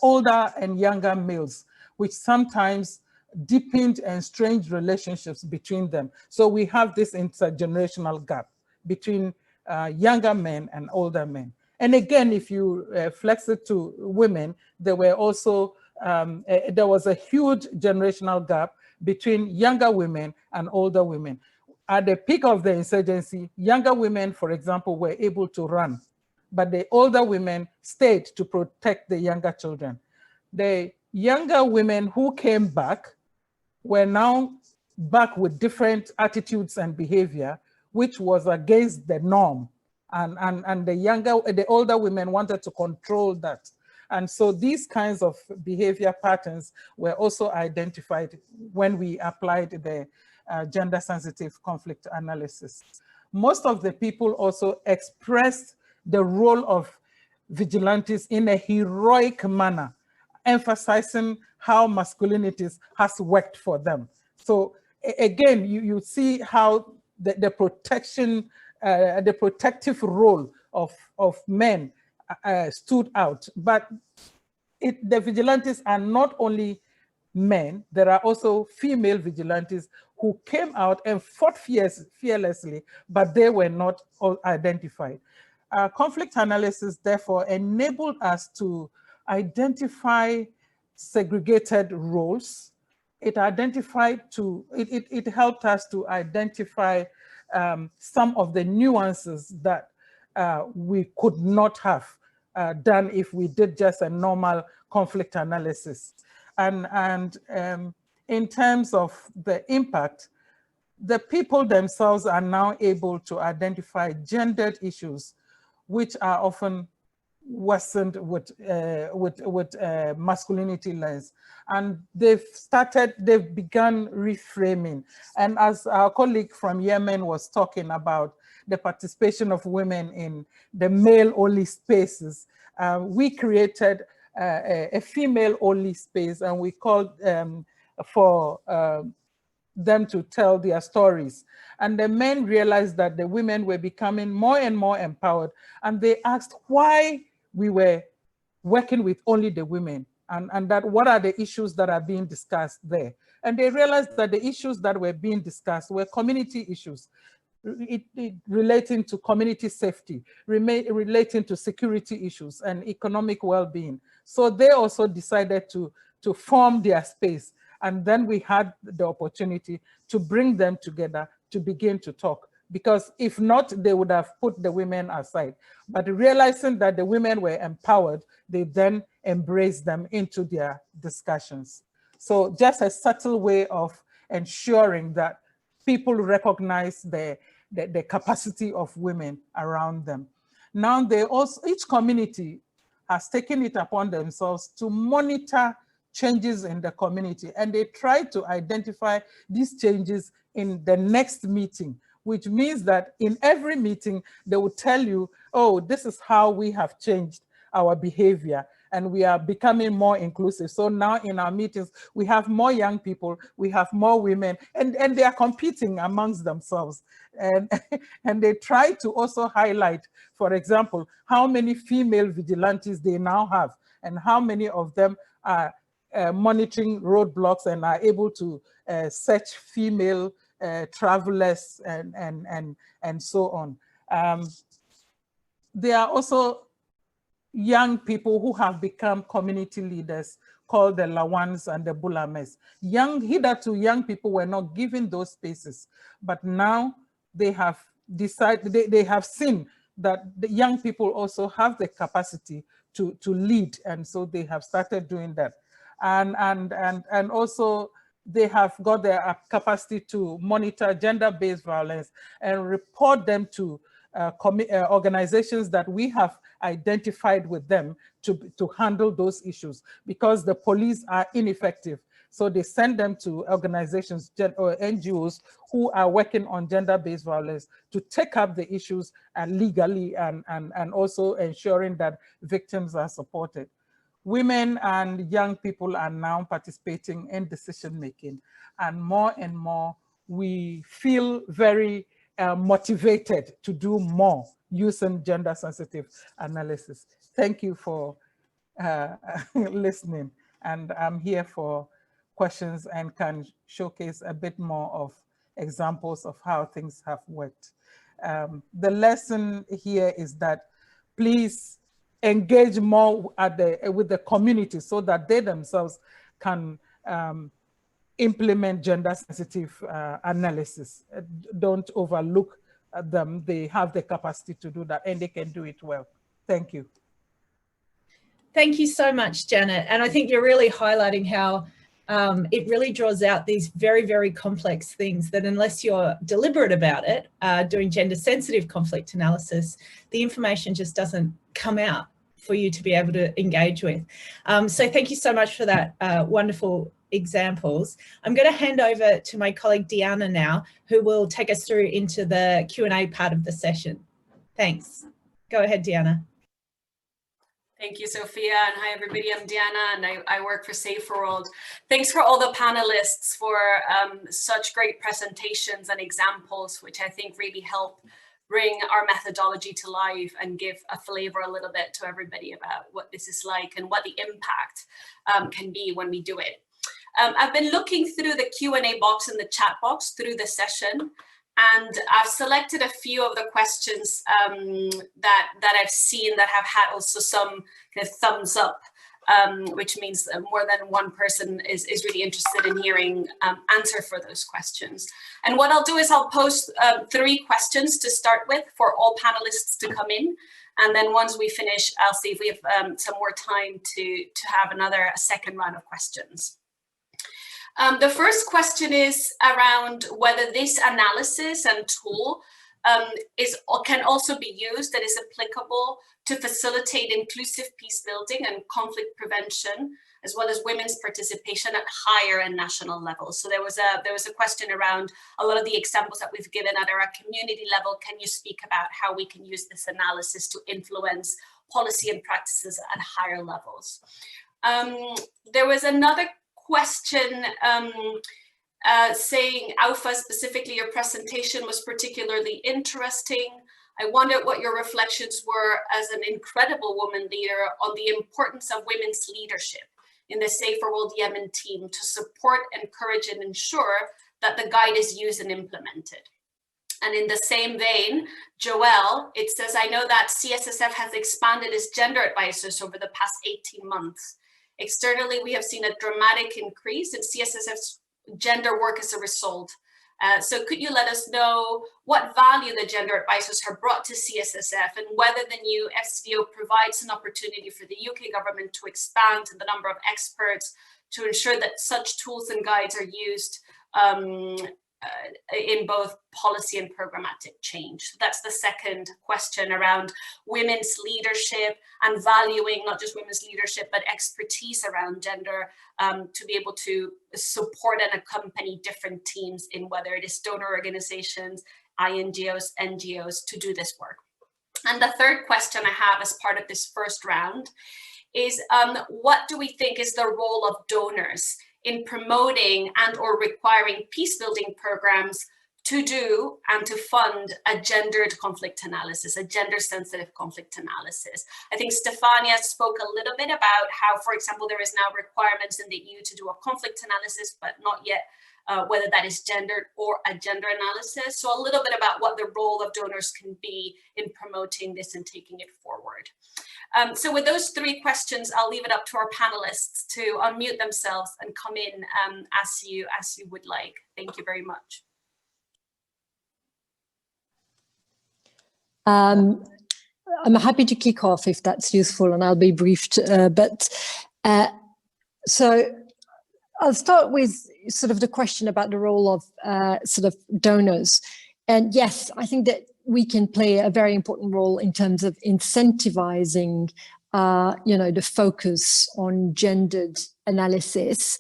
older and younger males, which sometimes deepened and strained relationships between them. So we have this intergenerational gap between younger men and older men. And again, if you flex it to women, there was a huge generational gap between younger women and older women. At the peak of the insurgency, younger women, for example, were able to run, but the older women stayed to protect the younger children. The younger women who came back were now back with different attitudes and behavior, which was against the norm. And the older women wanted to control that. And so these kinds of behavior patterns were also identified when we applied the gender-sensitive conflict analysis. Most of the people also expressed the role of vigilantes in a heroic manner, emphasizing how masculinities has worked for them. So again, you see how the protection, the protective role of men stood out. But the vigilantes are not only men, there are also female vigilantes who came out and fought fearlessly, but they were not all identified. Conflict analysis, therefore, enabled us to identify segregated roles. It helped us to identify some of the nuances that we could not have done if we did just a normal conflict analysis. And in terms of the impact, the people themselves are now able to identify gendered issues, which are often worsened with masculinity lens. And they've begun reframing. And as our colleague from Yemen was talking about the participation of women in the male-only spaces, we created a female-only space, and we called for them to tell their stories. And the men realized that the women were becoming more and more empowered, and they asked why we were working with only the women, and that what are the issues that are being discussed there. And they realized that the issues that were being discussed were community issues, relating to community safety, relating to security issues and economic well-being. So they also decided to form their space. And then we had the opportunity to bring them together to begin to talk, because if not, they would have put the women aside. But realizing that the women were empowered, they then embraced them into their discussions. So just a subtle way of ensuring that people recognize the capacity of women around them. Now they also, each community has taken it upon themselves to monitor changes in the community, and they try to identify these changes in the next meeting, which means that in every meeting, they will tell you, oh, this is how we have changed our behavior, and we are becoming more inclusive. So now in our meetings, we have more young people, we have more women, and they are competing amongst themselves. And, and they try to also highlight, for example, how many female vigilantes they now have, and how many of them are monitoring roadblocks and are able to search female travelers and so on. There are also young people who have become community leaders called the Lawans and the Bulames. Hitherto young people were not given those spaces, but now they have decided, they have seen that the young people also have the capacity to lead, and so they have started doing that. And also they have got the capacity to monitor gender-based violence and report them to organizations that we have identified with them to handle those issues, because the police are ineffective. So they send them to organizations or NGOs who are working on gender-based violence to take up the issues and legally and also ensuring that victims are supported. Women and young people are now participating in decision-making, and more we feel very motivated to do more using gender-sensitive analysis. Thank you for listening, and I'm here for questions and can showcase a bit more of examples of how things have worked. The lesson here is that please engage more with the community so that they themselves can implement gender-sensitive analysis. Don't overlook them. They have the capacity to do that, and they can do it well. Thank you. Thank you so much, Janet. And I think you're really highlighting how it really draws out these very, very complex things that unless you're deliberate about it, doing gender-sensitive conflict analysis, the information just doesn't come out for you to be able to engage with. So thank you so much for that wonderful examples. I'm going to hand over to my colleague Diana now, who will take us through into the Q&A part of the session. Thanks. Go ahead, Diana. Thank you, Sophia, and hi everybody, I'm Diana and I work for Saferworld. Thanks for all the panelists for such great presentations and examples, which I think really help bring our methodology to life and give a flavor a little bit to everybody about what this is like and what the impact can be when we do it. I've been looking through the Q&A box and the chat box through the session, and I've selected a few of the questions that I've seen that have had also some kind of thumbs up, which means more than one person is really interested in hearing answer for those questions. And what I'll do is I'll post 3 questions to start with for all panelists to come in. And then once we finish, I'll see if we have some more time to have a second round of questions. The first question is around whether this analysis and tool can also be used and is applicable to facilitate inclusive peace building and conflict prevention, as well as women's participation at higher and national levels. So there was a question around a lot of the examples that we've given at our community level. Can you speak about how we can use this analysis to influence policy and practices at higher levels? There was another question saying, Aufa, specifically your presentation was particularly interesting. I wondered what your reflections were as an incredible woman leader on the importance of women's leadership in the Saferworld Yemen team to support, encourage, and ensure that the guide is used and implemented. And in the same vein, Joelle, it says, I know that CSSF has expanded its gender advisors over the past 18 months. Externally, we have seen a dramatic increase in CSSF's gender work as a result. So could you let us know what value the gender advisors have brought to CSSF and whether the new FCDO provides an opportunity for the UK government to expand the number of experts to ensure that such tools and guides are used in both policy and programmatic change? So that's the second question around women's leadership and valuing not just women's leadership, but expertise around gender to be able to support and accompany different teams in whether it is donor organizations, INGOs, NGOs to do this work. And the third question I have as part of this first round is what do we think is the role of donors in promoting and or requiring peace building programs to do and to fund a gendered conflict analysis, a gender sensitive conflict analysis? I think Stefania spoke a little bit about how, for example, there is now requirements in the EU to do a conflict analysis, but not yet whether that is gendered or a gender analysis. So a little bit about what the role of donors can be in promoting this and taking it forward. So with those three questions, I'll leave it up to our panelists to unmute themselves and come in as you would like. Thank you very much. I'm happy to kick off if that's useful, and I'll be briefed. So I'll start with sort of the question about the role of sort of donors. And yes, I think that we can play a very important role in terms of incentivizing, the focus on gendered analysis.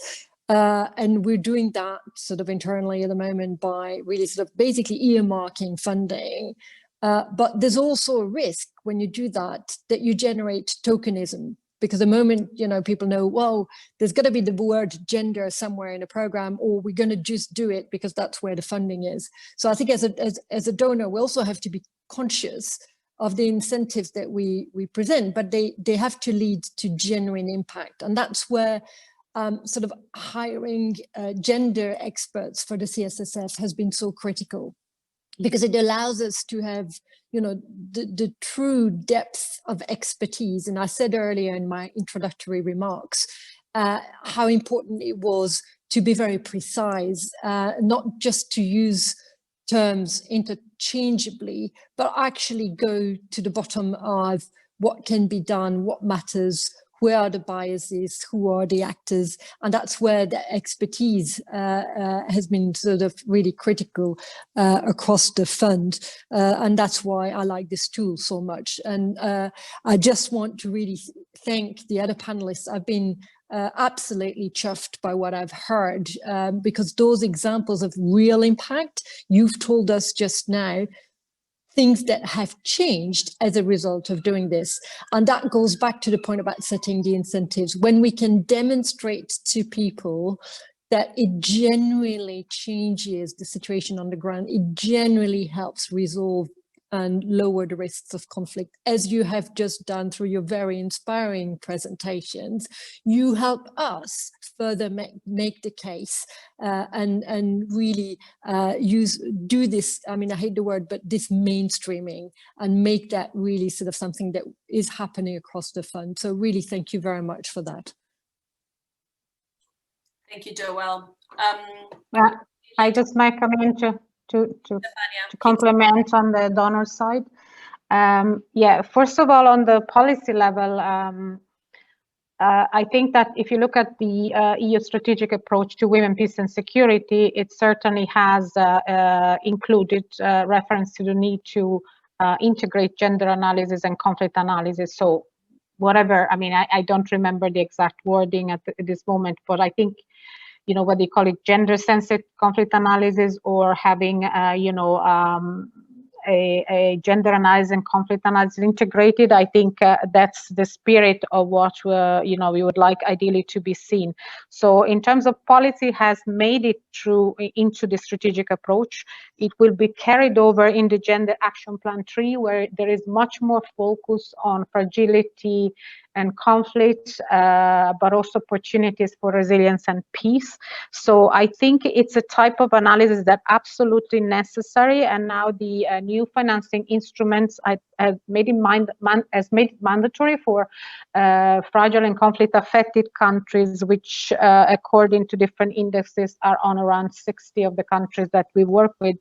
And we're doing that sort of internally at the moment by really sort of basically earmarking funding. But there's also a risk when you do that you generate tokenism. Because the moment, people know, well, there's got to be the word gender somewhere in a program, or we're going to just do it because that's where the funding is. So I think as a donor, we also have to be conscious of the incentives that we present, but they have to lead to genuine impact. And that's where sort of hiring gender experts for the CSSF has been so critical, because it allows us to have the true depth of expertise. And I said earlier in my introductory remarks how important it was to be very precise, not just to use terms interchangeably, but actually go to the bottom of what can be done, what matters, where are the biases, who are the actors, and that's where the expertise has been sort of really critical across the fund, and that's why I like this tool so much. And I just want to really thank the other panelists. I've been absolutely chuffed by what I've heard, because those examples of real impact you've told us just now, things that have changed as a result of doing this. And that goes back to the point about setting the incentives. When we can demonstrate to people that it genuinely changes the situation on the ground, it genuinely helps resolve and lower the risks of conflict, as you have just done through your very inspiring presentations, you help us further make the case and really do this, I mean, I hate the word, but this mainstreaming, and make that really sort of something that is happening across the fund. So really, thank you very much for that. Thank you, Joelle. I just might come in to complement on the donor side. Yeah, first of all, on the policy level, I think that if you look at the EU strategic approach to women, peace and security, it certainly has included reference to the need to integrate gender analysis and conflict analysis. So whatever, I mean, I don't remember the exact wording at this moment, but I think, you know, whether you call it gender sensitive conflict analysis or having, you know, a gender analysis and conflict analysis integrated, I think that's the spirit of what you know, we would like ideally to be seen. So in terms of policy, has made it through into the strategic approach. It will be carried over in the Gender Action Plan 3, where there is much more focus on fragility and conflict, but also opportunities for resilience and peace. So I think it's a type of analysis that absolutely necessary. And now the new financing instruments has made it mandatory for fragile and conflict affected countries, which according to different indexes are on around 60 of the countries that we work with,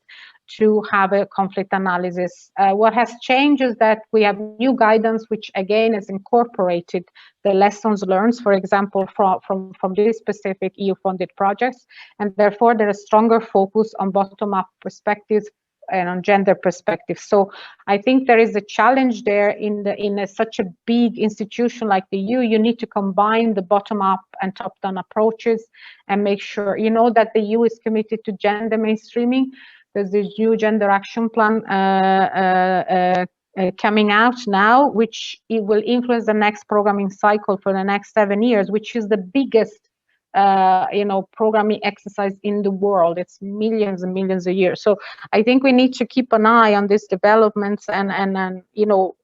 to have a conflict analysis. What has changed is that we have new guidance, which again has incorporated the lessons learned, for example, from these specific EU-funded projects, and therefore there is stronger focus on bottom-up perspectives and on gender perspectives. So I think there is a challenge there in such a big institution like the EU. You need to combine the bottom-up and top-down approaches and make sure, you know, that the EU is committed to gender mainstreaming. There's this new gender action plan coming out now, which it will influence the next programming cycle for the next 7 years, which is the biggest, you know, programming exercise in the world. It's millions and millions a year. So I think we need to keep an eye on these developments and you know,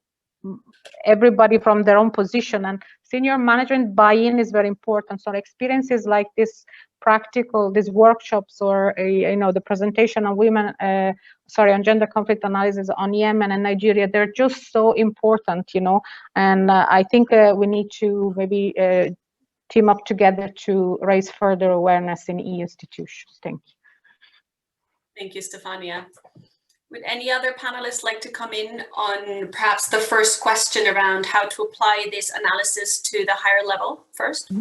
everybody from their own position, and senior management buy-in is very important. So experiences like this, practical, these workshops, or you know, the presentation on women, on gender conflict analysis on Yemen and Nigeria, they're just so important, you know. And I think we need to maybe team up together to raise further awareness in EU institutions. Thank you. Thank you, Stefania. Would any other panelists like to come in on perhaps the first question around how to apply this analysis to the higher level first?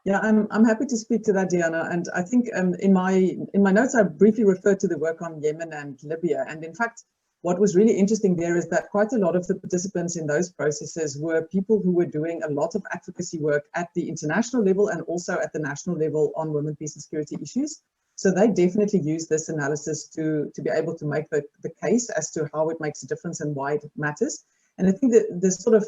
Yeah, I'm happy to speak to that, Diana. And I think in my notes, I briefly referred to the work on Yemen and Libya. And in fact, what was really interesting there is that quite a lot of the participants in those processes were people who were doing a lot of advocacy work at the international level and also at the national level on women, peace and security issues. So they definitely use this analysis to be able to make the case as to how it makes a difference and why it matters. And I think that the sort of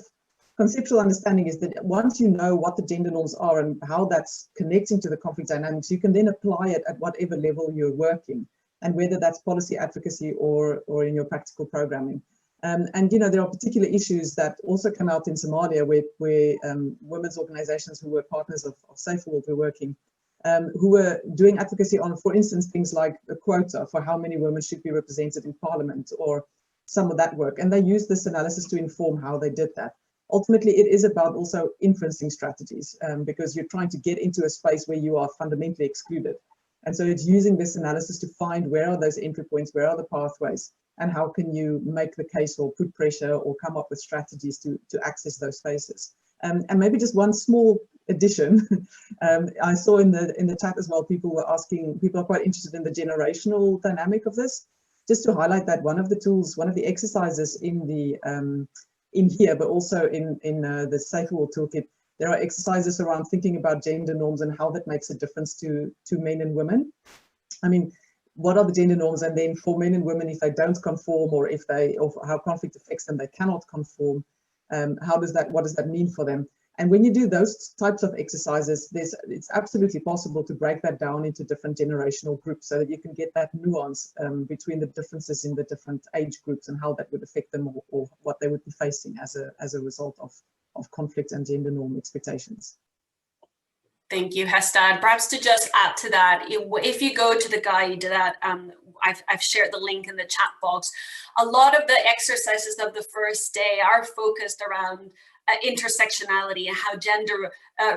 conceptual understanding is that once you know what the gender norms are and how that's connecting to the conflict dynamics, you can then apply it at whatever level you're working, and whether that's policy advocacy or in your practical programming. And you know, there are particular issues that also come out in Somalia where women's organizations who were partners of Saferworld were working, who were doing advocacy on, for instance, things like a quota for how many women should be represented in parliament, or some of that work. And they used this analysis to inform how they did that. Ultimately, it is about also influencing strategies, because you're trying to get into a space where you are fundamentally excluded. And so it's using this analysis to find where are those entry points, where are the pathways, and how can you make the case or put pressure or come up with strategies to access those spaces. And maybe just one small addition, I saw in the chat as well, people were asking, people are quite interested in the generational dynamic of this. Just to highlight that one of the tools, one of the exercises in here, but also in the Saferworld toolkit, there are exercises around thinking about gender norms and how that makes a difference to men and women. I mean, what are the gender norms? And then for men and women, if they don't conform, or how conflict affects them, they cannot conform. What does that mean for them? And when you do those types of exercises, it's absolutely possible to break that down into different generational groups so that you can get that nuance between the differences in the different age groups and how that would affect them, or what they would be facing as a result of conflict and gender norm expectations. Thank you, Hestad. Perhaps to just add to that, if you go to the guide that I've shared the link in the chat box, a lot of the exercises of the first day are focused around intersectionality and how gender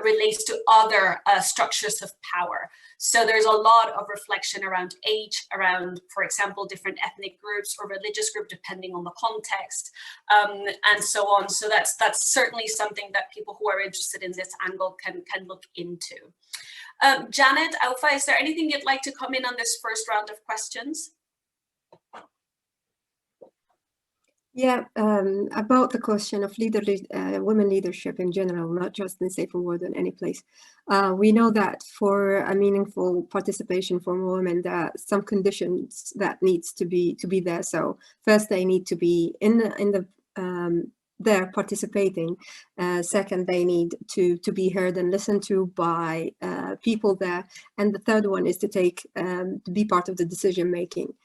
relates to other structures of power. So there's a lot of reflection around age, around, for example, different ethnic groups or religious group, depending on the context, and so on. So that's certainly something that people who are interested in this angle can look into. Janet, Alpha, is there anything you'd like to come in on this first round of questions? Yeah, about the question of women leadership in general, not just in Saferworld in any place. We know that for a meaningful participation for women, there are some conditions that needs to be there. So first, they need to be there participating. Second, they need to be heard and listened to by people there. And the third one is to be part of the decision making.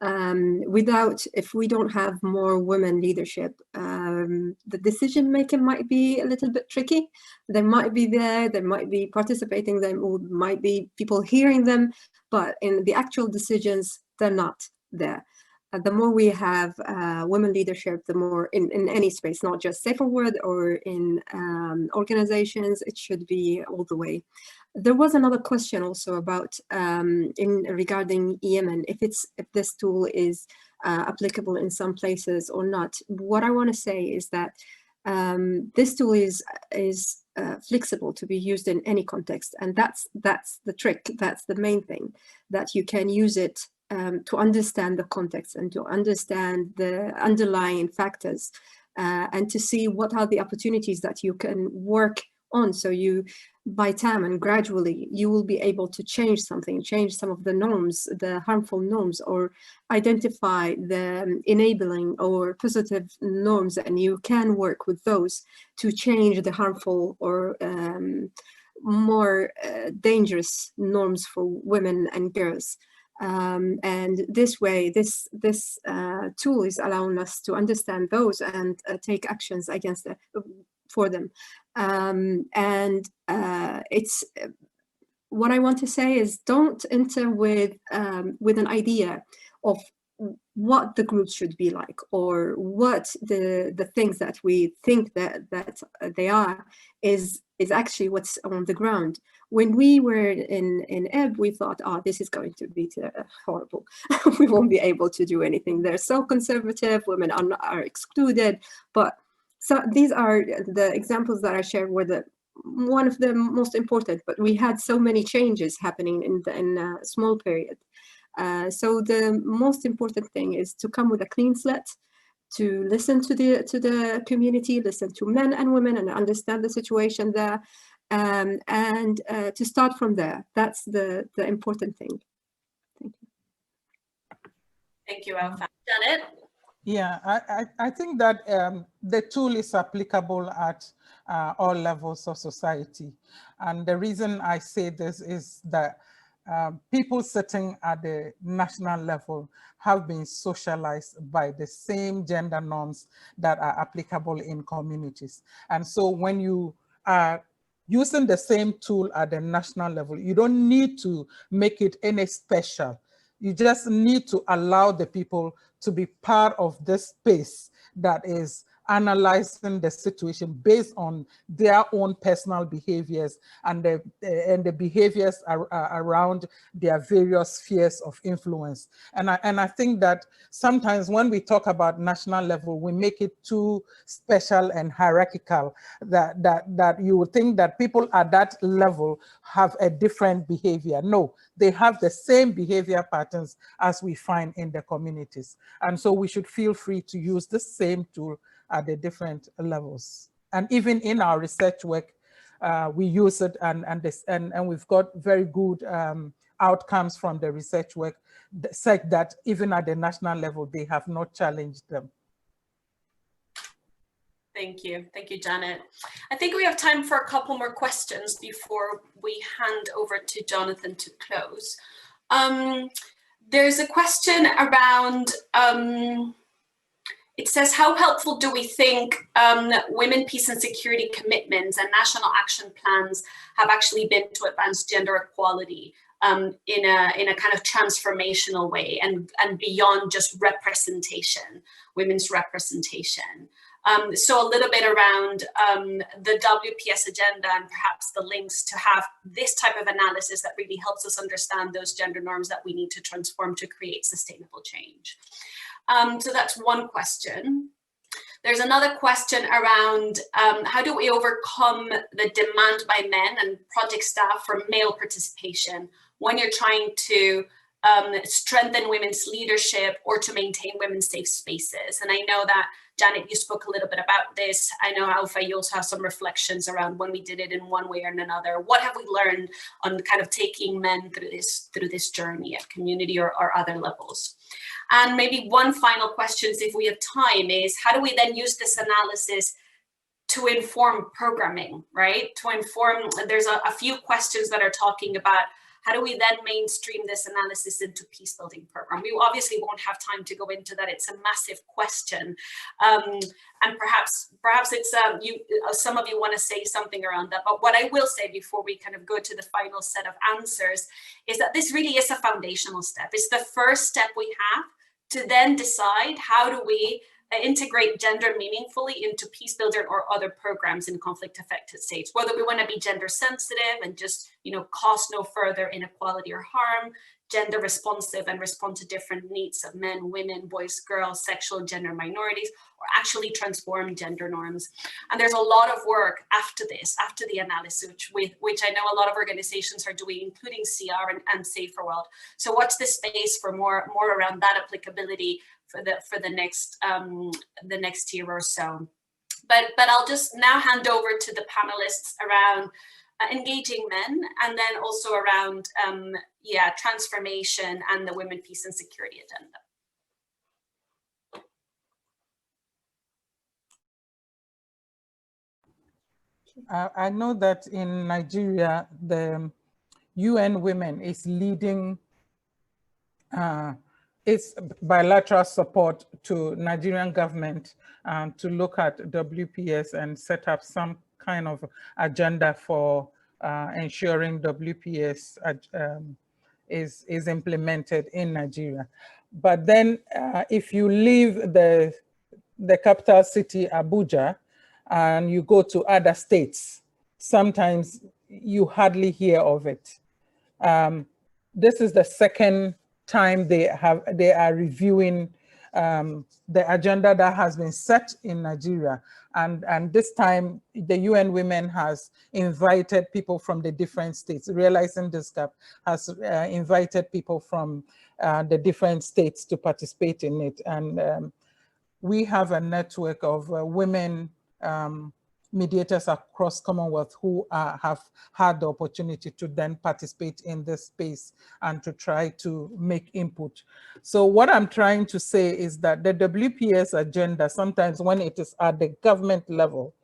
If we don't have more women leadership, the decision making might be a little bit tricky. They might be there, they might be participating, there might be people hearing them, but in the actual decisions, they're not there. The more we have women leadership, the more in any space, not just Saferworld or in organizations, it should be all the way. There was another question also about regarding Yemen, if this tool is applicable in some places or not. What I want to say is that this tool is flexible to be used in any context, and that's the trick. That's the main thing, that you can use it to understand the context and to understand the underlying factors, and to see what are the opportunities that you can work on. So by time and gradually, you will be able to change some of the norms, the harmful norms, or identify the enabling or positive norms, and you can work with those to change the harmful or more dangerous norms for women and girls. And this way, this tool is allowing us to understand those and take actions against for them. It's what I want to say is, don't enter with an idea of what the groups should be like, or what the things that we think that they are is actually what's on the ground. When we were in EB, we thought, oh, this is going to be horrible. We won't be able to do anything. They're so conservative, women are excluded. But so these are the examples that I shared were one of the most important, but we had so many changes happening in a small period. So the most important thing is to come with a clean slate, to listen to the community, listen to men and women, and understand the situation there, and to start from there. That's the important thing. Thank you. Thank you, Alpha. Janet? Yeah, I think that the tool is applicable at all levels of society. And the reason I say this is that people sitting at the national level have been socialized by the same gender norms that are applicable in communities. And so when you are using the same tool at the national level, you don't need to make it any special. You just need to allow the people to be part of this space that is analyzing the situation based on their own personal behaviors and the behaviors around their various spheres of influence. And I think that sometimes when we talk about national level, we make it too special and hierarchical, that you would think that people at that level have a different behavior. No, they have the same behavior patterns as we find in the communities. And so we should feel free to use the same tool at the different levels. And even in our research work, we use it, and we've got very good outcomes from the research work, such that even at the national level, they have not challenged them. Thank you, Janet. I think we have time for a couple more questions before we hand over to Jonathan to close. There's a question around, it says, how helpful do we think women, peace and security commitments and national action plans have actually been to advance gender equality in a kind of transformational way and beyond just representation, women's representation? So a little bit around the WPS agenda and perhaps the links to have this type of analysis that really helps us understand those gender norms that we need to transform to create sustainable change. So that's one question. There's another question around how do we overcome the demand by men and project staff for male participation when you're trying to strengthen women's leadership or to maintain women's safe spaces? And I know that, Janet, you spoke a little bit about this. I know, Alpha, you also have some reflections around when we did it in one way or another. What have we learned on kind of taking men through this journey at community or other levels? And maybe one final question, if we have time, is how do we then use this analysis to inform programming, right? To inform, there's a few questions that are talking about how do we then mainstream this analysis into peace-building program? We obviously won't have time to go into that. It's a massive question. And perhaps it's, some of you want to say something around that. But what I will say before we kind of go to the final set of answers is that this really is a foundational step. It's the first step we have to then decide how do we integrate gender meaningfully into peace building or other programs in conflict affected states, whether we want to be gender sensitive and just, cause no further inequality or harm, gender responsive and respond to different needs of men, women, boys, girls, sexual gender minorities, or actually transform gender norms. And there's a lot of work after this, after the analysis, which I know a lot of organizations are doing, including CR and Saferworld. So watch this space for more around that applicability for the next year or so. But I'll just now hand over to the panelists around engaging men, and then also around transformation and the Women, Peace and Security agenda. I know that in Nigeria, the UN Women is leading its bilateral support to Nigerian government to look at WPS and set up some kind of agenda for ensuring WPS is implemented in Nigeria. But then if you leave the capital city, Abuja, and you go to other states, sometimes you hardly hear of it. This is the second time they are reviewing the agenda that has been set in Nigeria. And this time, the UN Women has invited people from the different states. Realizing this gap has invited people from the different states to participate in it. And we have a network of women mediators across Commonwealth who have had the opportunity to then participate in this space and to try to make input. So what I'm trying to say is that the WPS agenda, sometimes when it is at the government level,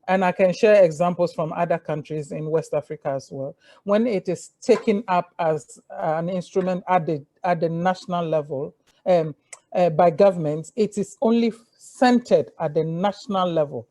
and I can share examples from other countries in West Africa as well, when it is taken up as an instrument at the national level by governments, it is only centered at the national level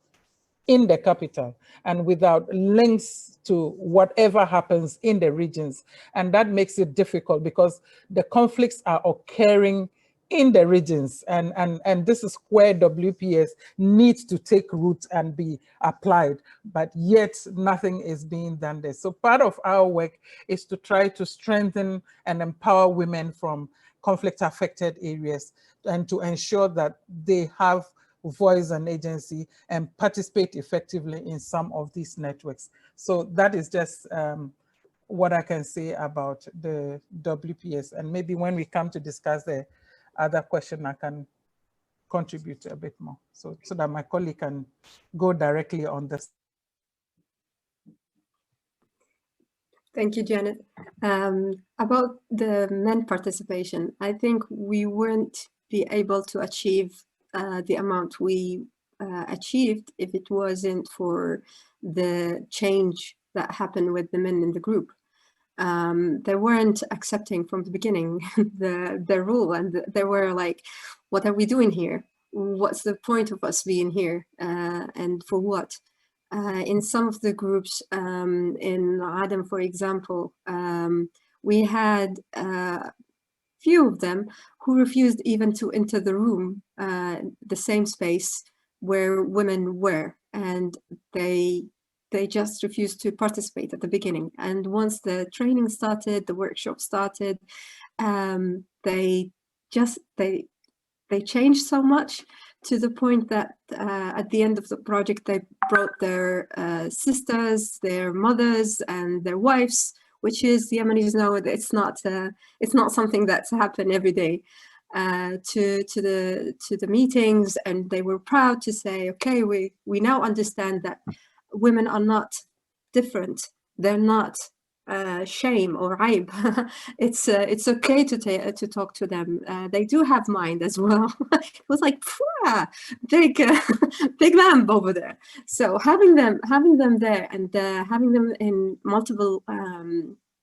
in the capital and without links to whatever happens in the regions. And that makes it difficult because the conflicts are occurring in the regions. And this is where WPS needs to take root and be applied, but yet nothing is being done there. So part of our work is to try to strengthen and empower women from conflict affected areas and to ensure that they have voice and agency and participate effectively in some of these networks. So that is just what I can say about the WPS. And maybe when we come to discuss the other question, I can contribute a bit more so that my colleague can go directly on this. Thank you, Janet. About the men participation, I think we wouldn't be able to achieve the amount we achieved if it wasn't for the change that happened with the men in the group. They weren't accepting from the beginning the rule, and they were like, what are we doing here? What's the point of us being here, and for what? In some of the groups, in Adam, for example, we had few of them who refused even to enter the room, the same space, where women were, and they just refused to participate at the beginning. And once the training started, the workshop started, they changed so much, to the point that at the end of the project, they brought their sisters, their mothers, and their wives, which is, the Yemenis know that it's not something that's happened every day, to the meetings, and they were proud to say, okay, we now understand that women are not different. They're not shame or aib. It's okay to talk to them. They do have mind as well. It was like big lamb over there. So having them there, and having them in multiple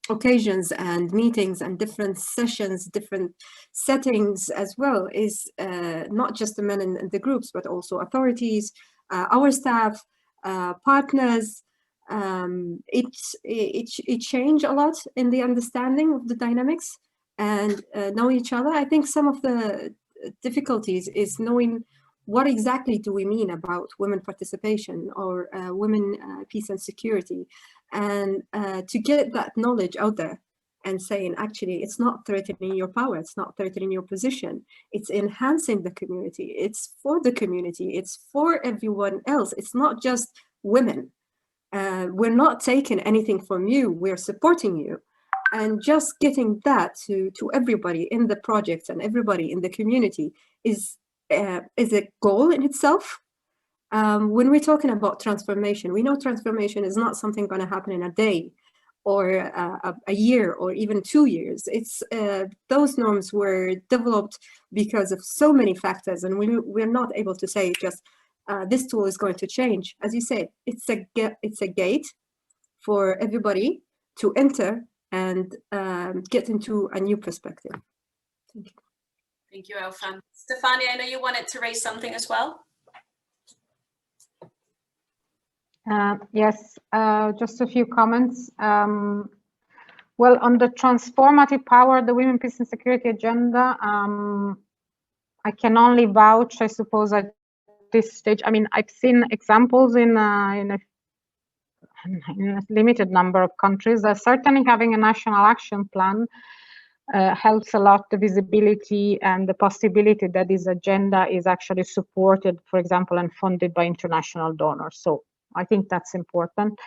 occasions and meetings and different sessions, different settings as well, is not just the men in the groups, but also authorities, our staff, partners. It changed a lot in the understanding of the dynamics and know each other. I think some of the difficulties is knowing what exactly do we mean about women participation or women peace and security, and to get that knowledge out there and saying, actually, it's not threatening your power, it's not threatening your position, it's enhancing the community, it's for the community, it's for everyone else, it's not just women. We're not taking anything from you, we're supporting you. And just getting that to everybody in the projects and everybody in the community is a goal in itself. When we're talking about transformation, we know transformation is not something going to happen in a day or a year or even 2 years. It's those norms were developed because of so many factors, and we're not able to say just this tool is going to change. As you say, it's a gate for everybody to enter and get into a new perspective. Thank you. Thank you, Elfan. Stefania, I know you wanted to raise something as well. Yes, just a few comments. Well, on the transformative power, the Women, Peace and Security agenda, I can only vouch, I suppose, at this stage. I mean, I've seen examples in a limited number of countries. Certainly having a national action plan helps a lot the visibility and the possibility that this agenda is actually supported, for example, and funded by international donors. So I think that's important.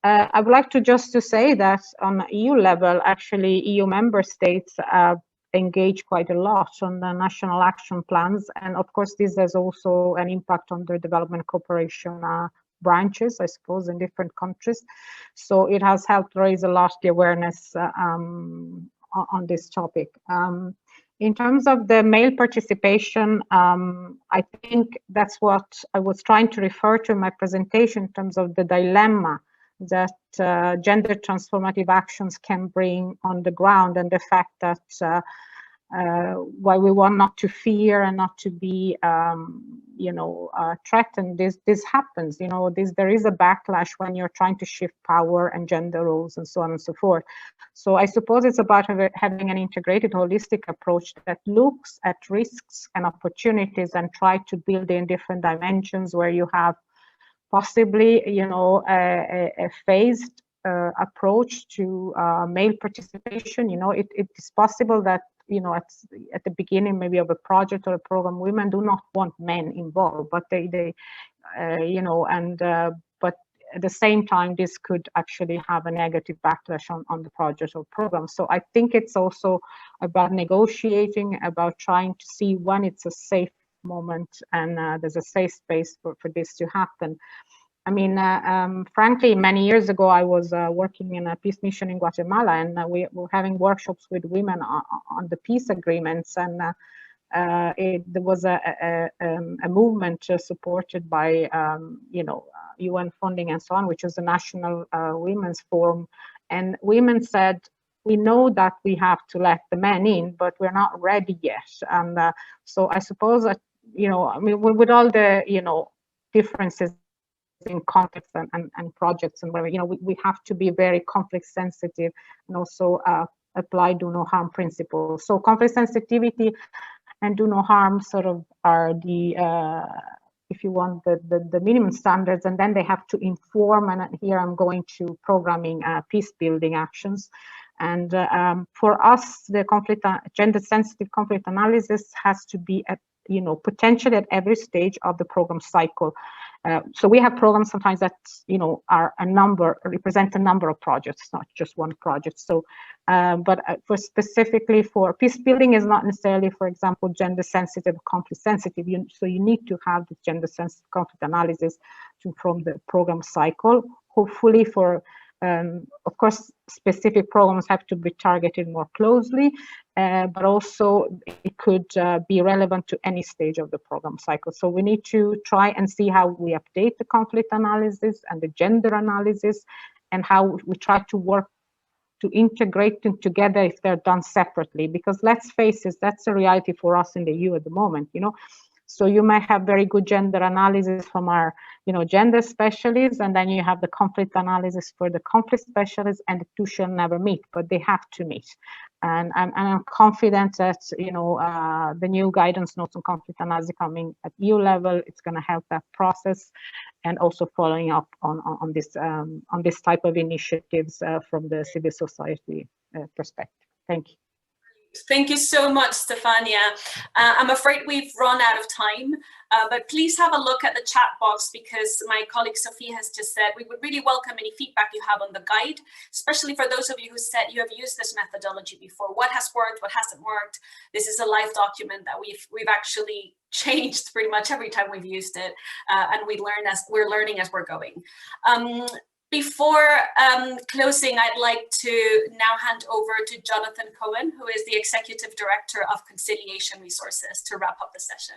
I would like to say that on EU level, actually EU member states engage quite a lot on the national action plans. And of course, this has also an impact on the development cooperation branches, I suppose, in different countries. So it has helped raise a lot the awareness on this topic. In terms of the male participation, I think that's what I was trying to refer to in my presentation in terms of the dilemma that gender transformative actions can bring on the ground, and the fact that why we want not to fear and not to be, threatened. This happens, there is a backlash when you're trying to shift power and gender roles and so on and so forth. So I suppose it's about having an integrated, holistic approach that looks at risks and opportunities and try to build in different dimensions where you have possibly, a phased approach to male participation. It is possible that, at the beginning maybe of a project or a program, women do not want men involved, but but at the same time, this could actually have a negative backlash on the project or program. So I think it's also about negotiating, about trying to see when it's a safe moment and there's a safe space for this to happen. I mean, frankly, many years ago, I was working in a peace mission in Guatemala, and we were having workshops with women on the peace agreements, and there was a movement supported by, UN funding and so on, which was the National Women's Forum, and women said, we know that we have to let the men in, but we're not ready yet. And so I suppose that, with all the, differences in context and projects and whatever, we have to be very conflict sensitive and also apply do no harm principles. So conflict sensitivity and do no harm sort of are the if you want, the minimum standards, and then they have to inform, and here I'm going to programming peace building actions. And for us, the gender-sensitive conflict analysis has to be at, potentially at every stage of the program cycle. So we have programs sometimes that, are represent a number of projects, not just one project. So, but specifically for peace building is not necessarily, for example, gender sensitive, conflict sensitive. So you need to have the gender sensitive conflict analysis from the program cycle. Hopefully for, of course, specific programs have to be targeted more closely, but also it could be relevant to any stage of the program cycle. So we need to try and see how we update the conflict analysis and the gender analysis, and how we try to work to integrate them together if they're done separately. Because let's face it, that's a reality for us in the EU at the moment, So you might have very good gender analysis from our, gender specialists, and then you have the conflict analysis for the conflict specialists, and the two shall never meet, but they have to meet. And I'm confident that, the new guidance notes on conflict analysis coming at EU level, it's going to help that process, and also following up on this type of initiatives from the civil society perspective. Thank you. Thank you so much, Stefania. I'm afraid we've run out of time, but please have a look at the chat box, because my colleague Sophie has just said we would really welcome any feedback you have on the guide, especially for those of you who said you have used this methodology before. What has worked, what hasn't worked? This is a live document that we've actually changed pretty much every time we've used it, and we're learning as we're going. Before closing, I'd like to now hand over to Jonathan Cohen, who is the Executive Director of Conciliation Resources, to wrap up the session.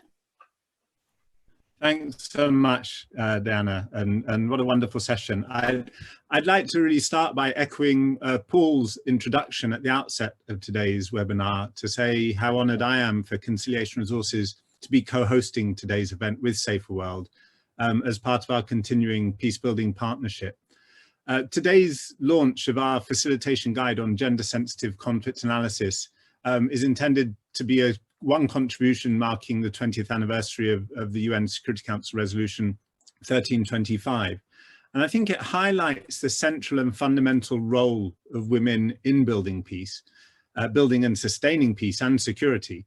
Thanks so much, Diana, and what a wonderful session. I'd like to really start by echoing Paul's introduction at the outset of today's webinar, to say how honoured I am for Conciliation Resources to be co-hosting today's event with Saferworld as part of our continuing peace-building partnership. Today's launch of our facilitation guide on gender-sensitive conflict analysis is intended to be one contribution marking the 20th anniversary of the UN Security Council Resolution 1325. And I think it highlights the central and fundamental role of women in building peace, building and sustaining peace and security.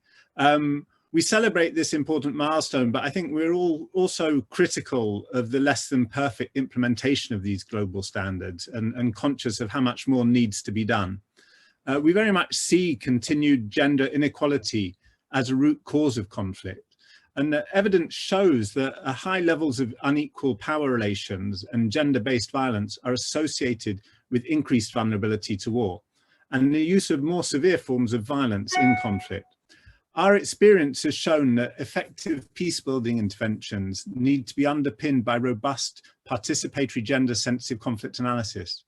We celebrate this important milestone, but I think we're all also critical of the less than perfect implementation of these global standards, and conscious of how much more needs to be done. We very much see continued gender inequality as a root cause of conflict, and the evidence shows that high levels of unequal power relations and gender-based violence are associated with increased vulnerability to war, and the use of more severe forms of violence in conflict. Our experience has shown that effective peace-building interventions need to be underpinned by robust participatory gender-sensitive conflict analysis.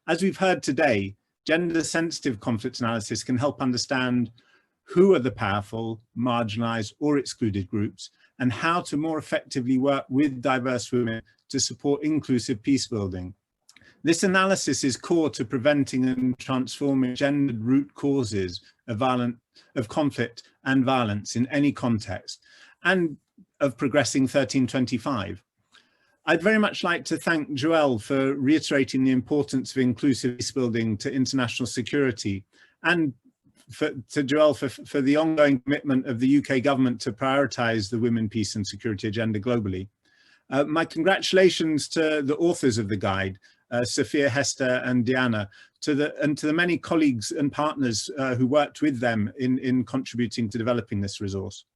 As we've heard today, gender-sensitive conflict analysis can help understand who are the powerful, marginalized or excluded groups, and how to more effectively work with diverse women to support inclusive peace-building. This analysis is core to preventing and transforming gendered root causes of conflict and violence in any context, and of progressing 1325. I'd very much like to thank Joelle for reiterating the importance of inclusive peace building to international security, and to Joelle for the ongoing commitment of the UK government to prioritise the women, peace and security agenda globally. My congratulations to the authors of the guide, Sophia, Hester and Diana, and to the many colleagues and partners who worked with them in contributing to developing this resource.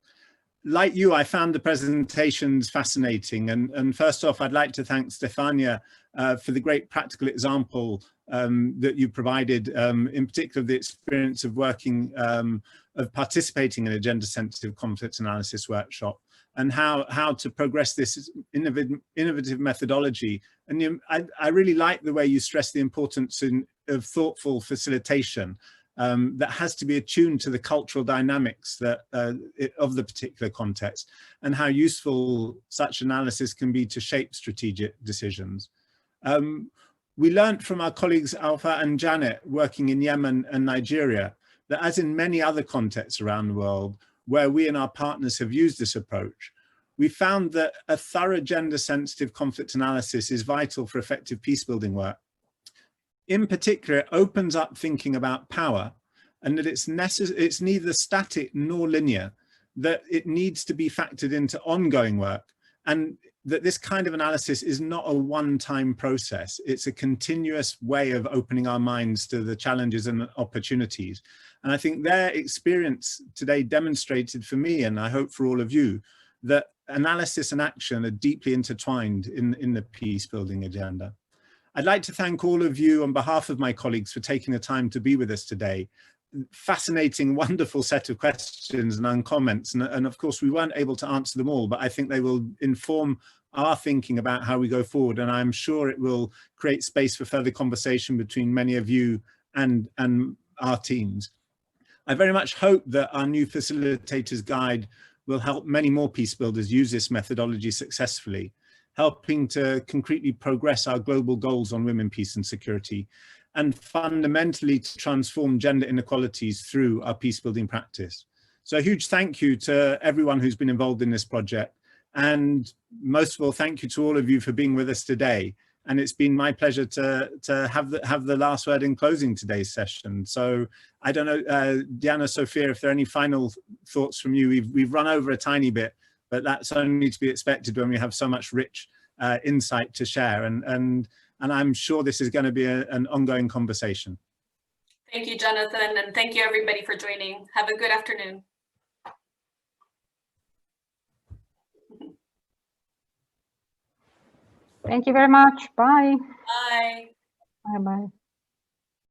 Like you, I found the presentations fascinating, and first off, I'd like to thank Stefania for the great practical example that you provided, in particular the experience of participating in a gender-sensitive conflict analysis workshop, and how to progress this innovative methodology. And I really like the way you stress the importance of thoughtful facilitation that has to be attuned to the cultural dynamics of the particular context, and how useful such analysis can be to shape strategic decisions. We learned from our colleagues Alpha and Janet working in Yemen and Nigeria that, as in many other contexts around the world where we and our partners have used this approach, we found that a thorough gender-sensitive conflict analysis is vital for effective peacebuilding work. In particular, it opens up thinking about power, and that it's neither static nor linear, that it needs to be factored into ongoing work, and that this kind of analysis is not a one-time process. It's a continuous way of opening our minds to the challenges and opportunities. And I think their experience today demonstrated for me, and I hope for all of you, that analysis and action are deeply intertwined in the peace-building agenda. I'd like to thank all of you on behalf of my colleagues for taking the time to be with us today. Fascinating, wonderful set of questions and comments. And of course, we weren't able to answer them all, but I think they will inform our thinking about how we go forward. And I'm sure it will create space for further conversation between many of you and our teams. I very much hope that our new facilitators guide will help many more peace builders use this methodology successfully, helping to concretely progress our global goals on women, peace and security, and fundamentally to transform gender inequalities through our peacebuilding practice. So a huge thank you to everyone who's been involved in this project. And most of all, thank you to all of you for being with us today. And it's been my pleasure to have the last word in closing today's session. So I don't know, Diana, Sophia, if there are any final thoughts from you. We've run over a tiny bit, but that's only to be expected when we have so much rich insight to share. And I'm sure this is going to be an ongoing conversation. Thank you, Jonathan, and thank you everybody for joining. Have a good afternoon. Thank you very much. Bye. Bye. Bye-bye.